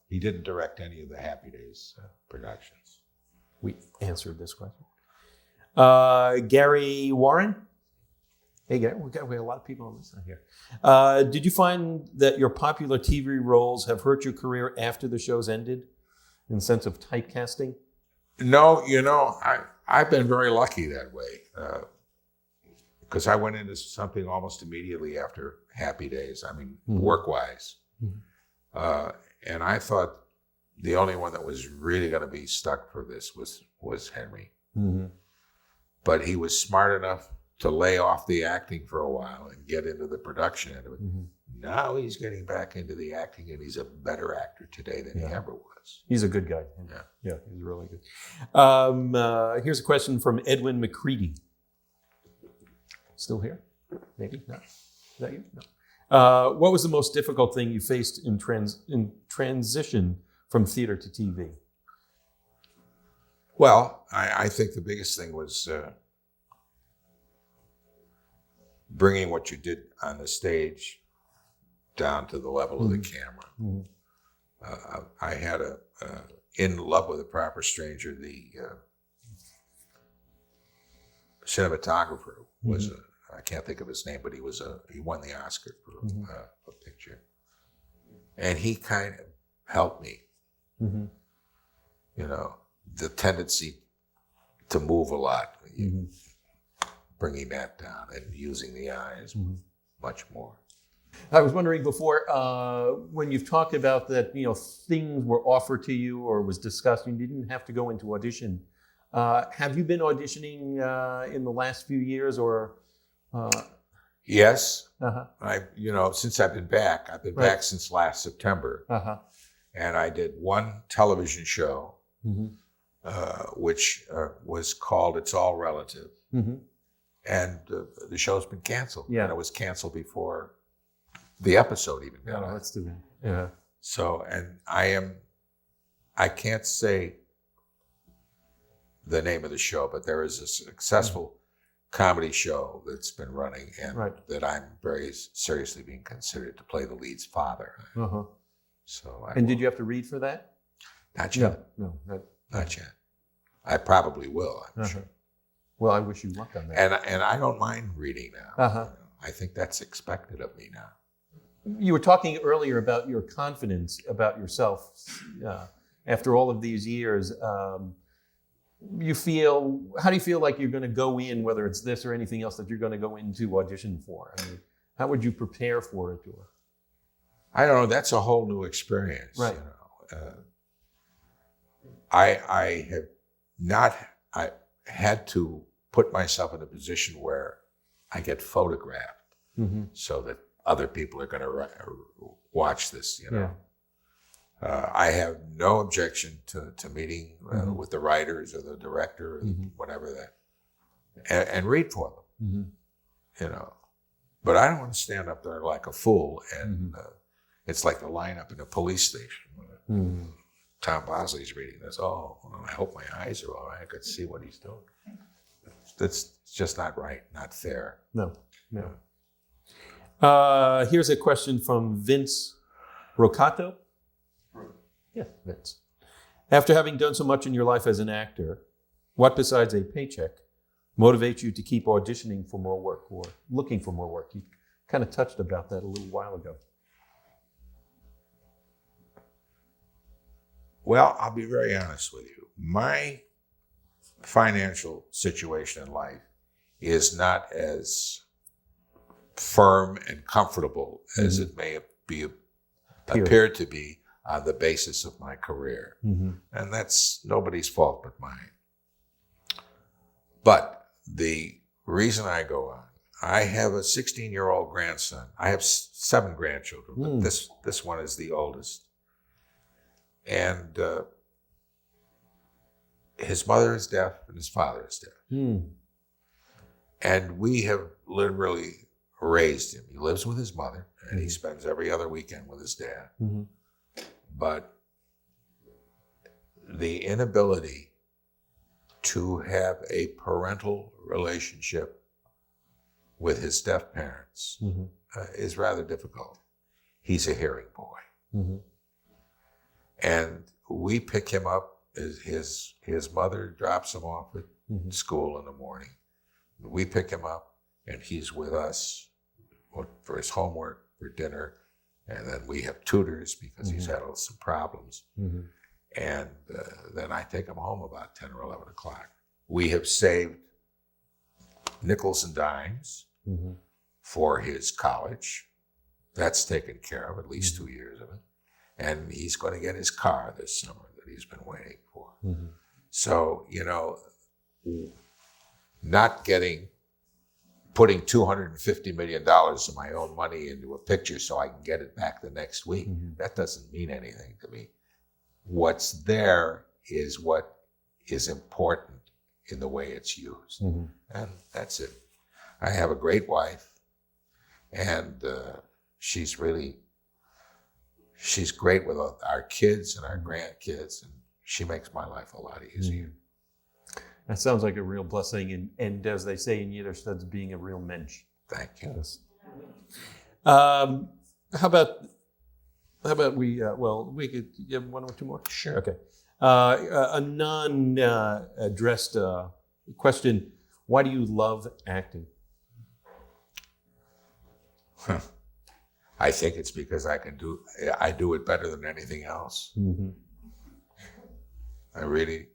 He didn't direct any of the Happy Days productions. We answered this question. Gary Warren? Hey, Gary, we got a lot of people on this side here. Did you find that your popular TV roles have hurt your career after the shows ended in the sense of typecasting? No, I've been very lucky that way because I went into something almost immediately after Happy Days, work-wise. And I thought the only one that was really going to be stuck for this was Henry. But he was smart enough to lay off the acting for a while and get into the production end of it. Now he's getting back into the acting, and he's a better actor today than he ever was. He's a good guy. Yeah, he's really good. Here's a question from Edwin McCready. Still here? Maybe? No. Is that you? No. What was the most difficult thing you faced in transition from theater to TV? Well, I think the biggest thing was bringing what you did on the stage down to the level of the camera. I had In Love with a Proper Stranger, cinematographer was I can't think of his name, but he won the Oscar for a picture, and he kind of helped me. You know, the tendency to move a lot, bringing that down and using the eyes much more. I was wondering before, when you've talked about that, you know, things were offered to you or was discussed and you didn't have to go into audition. Have you been auditioning in the last few years or? Yes. Since I've been back since last September. And I did one television show, which was called It's All Relative. And the show's been canceled. Yeah. And it was canceled before the episode even got on. That's too bad. Yeah. So, and I can't say the name of the show, but there is a successful comedy show that's been running and that I'm very seriously being considered to play the lead's father. So, did you have to read for that? Not yet. No, not yet. I probably will, I'm sure. Well, I wish you luck on that. And I don't mind reading now. I think that's expected of me now. You were talking earlier about your confidence about yourself. After all of these years, how do you feel like you're going to go in, whether it's this or anything else that you're going to go into audition for? I mean, how would you prepare for it? Or? I don't know. That's a whole new experience. Right. You know, I have not. I had to put myself in a position where I get photographed, so that other people are going to watch this. You know, I have no objection to meeting with the writers or the director or whatever that, and read for them. You know, but I don't want to stand up there like a fool and. It's like the lineup in a police station. Tom Bosley's reading this. Oh, well, I hope my eyes are all right. I could see what he's doing. That's just not right, not fair. No. Here's a question from Vince Rocato. Yeah, Vince. After having done so much in your life as an actor, what besides a paycheck motivates you to keep auditioning for more work or looking for more work? You kind of touched about that a little while ago. Well, I'll be very honest with you. My financial situation in life is not as firm and comfortable as it may appear to be on the basis of my career. And that's nobody's fault but mine. But the reason I go on, I have a 16-year-old grandson. I have 7 grandchildren, but this one is the oldest. And his mother is deaf and his father is deaf. And we have literally raised him. He lives with his mother and he spends every other weekend with his dad. But the inability to have a parental relationship with his deaf parents is rather difficult. He's a hearing boy. And we pick him up. His mother drops him off at school in the morning. We pick him up, and he's with us for his homework, for dinner, and then we have tutors because he's had some problems. And then I take him home about 10 or 11 o'clock. We have saved nickels and dimes for his college. That's taken care of, at least 2 years of it. And he's going to get his car this summer that he's been waiting for. So, you know, putting $250 million of my own money into a picture so I can get it back the next week, that doesn't mean anything to me. What's there is what is important in the way it's used. And that's it. I have a great wife, and she's great with our kids and our grandkids, and she makes my life a lot easier. That sounds like a real blessing, and as they say in Yiddish, that's being a real mensch. Thank you. Yes. How about we could give one or two more? Sure. Okay. A non-addressed question. Why do you love acting? I think it's because I do it better than anything else. Mm-hmm. I really,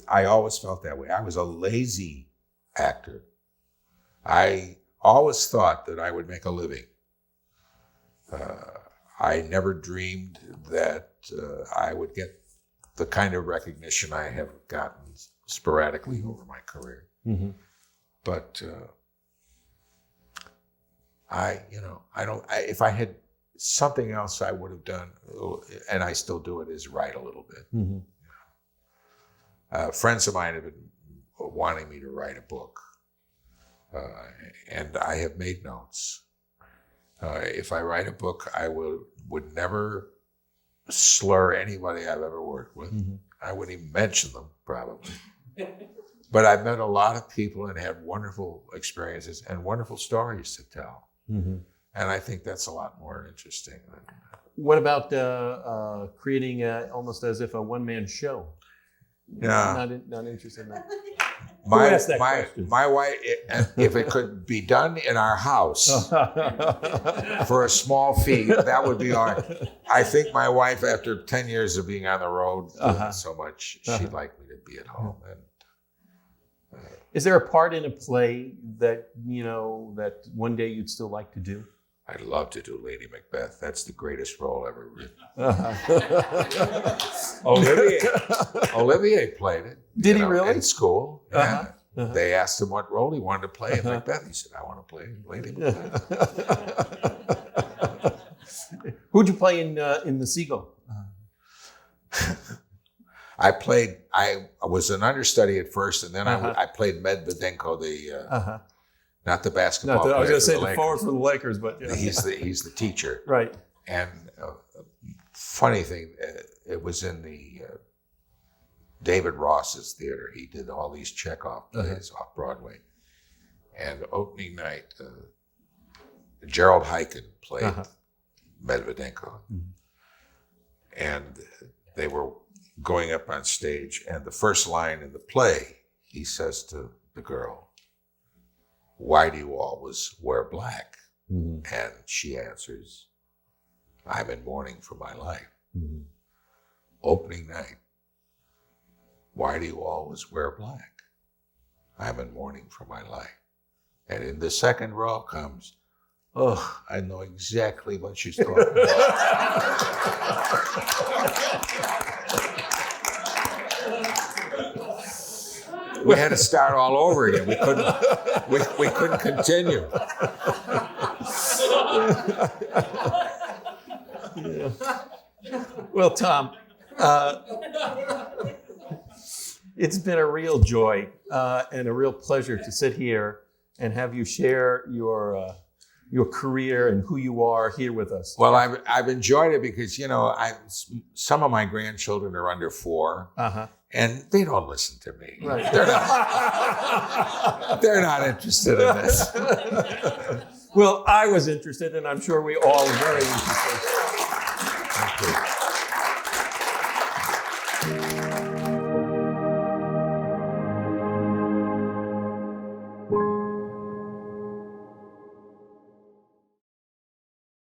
I always felt that way. I was a lazy actor. I always thought that I would make a living. I never dreamed that I would get the kind of recognition I have gotten sporadically over my career. Mm-hmm. But if I had something else I would have done, and I still do it, is write a little bit. Mm-hmm. Friends of mine have been wanting me to write a book, and I have made notes. If I write a book, I would never slur anybody I've ever worked with. Mm-hmm. I wouldn't even mention them, probably. But I've met a lot of people and had wonderful experiences and wonderful stories to tell. Mm-hmm. And I think that's a lot more interesting. What about creating almost as if a one-man show? Yeah. Not interested in that. My question? my wife, if it could be done in our house for a small fee, that would be all right. I think my wife, after 10 years of being on the road doing so much, she'd like me to be at home. And is there a part in a play that that one day you'd still like to do? I'd love to do Lady Macbeth. That's the greatest role ever written. Olivier played it. Did he really? In school. Uh-huh. Yeah. Uh-huh. They asked him what role he wanted to play in Macbeth. He said, I want to play Lady Macbeth. Who'd you play in The Seagull? I was an understudy at first, and then I played Medvedenko, not the basketball player. I was going to say the the forward for the Lakers, but yeah. He's the teacher. Right. And funny thing, it was in the David Ross's theater. He did all these Chekhov plays off Broadway. And opening night, Gerald Heiken played Medvedenko. Mm-hmm. And they were going up on stage, and the first line in the play, he says to the girl, "Why do you always wear black?" Mm-hmm. And she answers, "I'm in mourning for my life." Mm-hmm. Opening night, "Why do you always wear black?" "I'm in mourning for my life." And in the second row comes, "Oh, I know exactly what she's talking about." We had to start all over again. We couldn't continue. Yeah. Well, Tom, it's been a real joy and a real pleasure to sit here and have you share your career and who you are here with us. Well, I've enjoyed it because some of my grandchildren are under 4. And they don't listen to me. Right. They're not interested in this. Well, I was interested, and I'm sure we all are very interested. Thank you.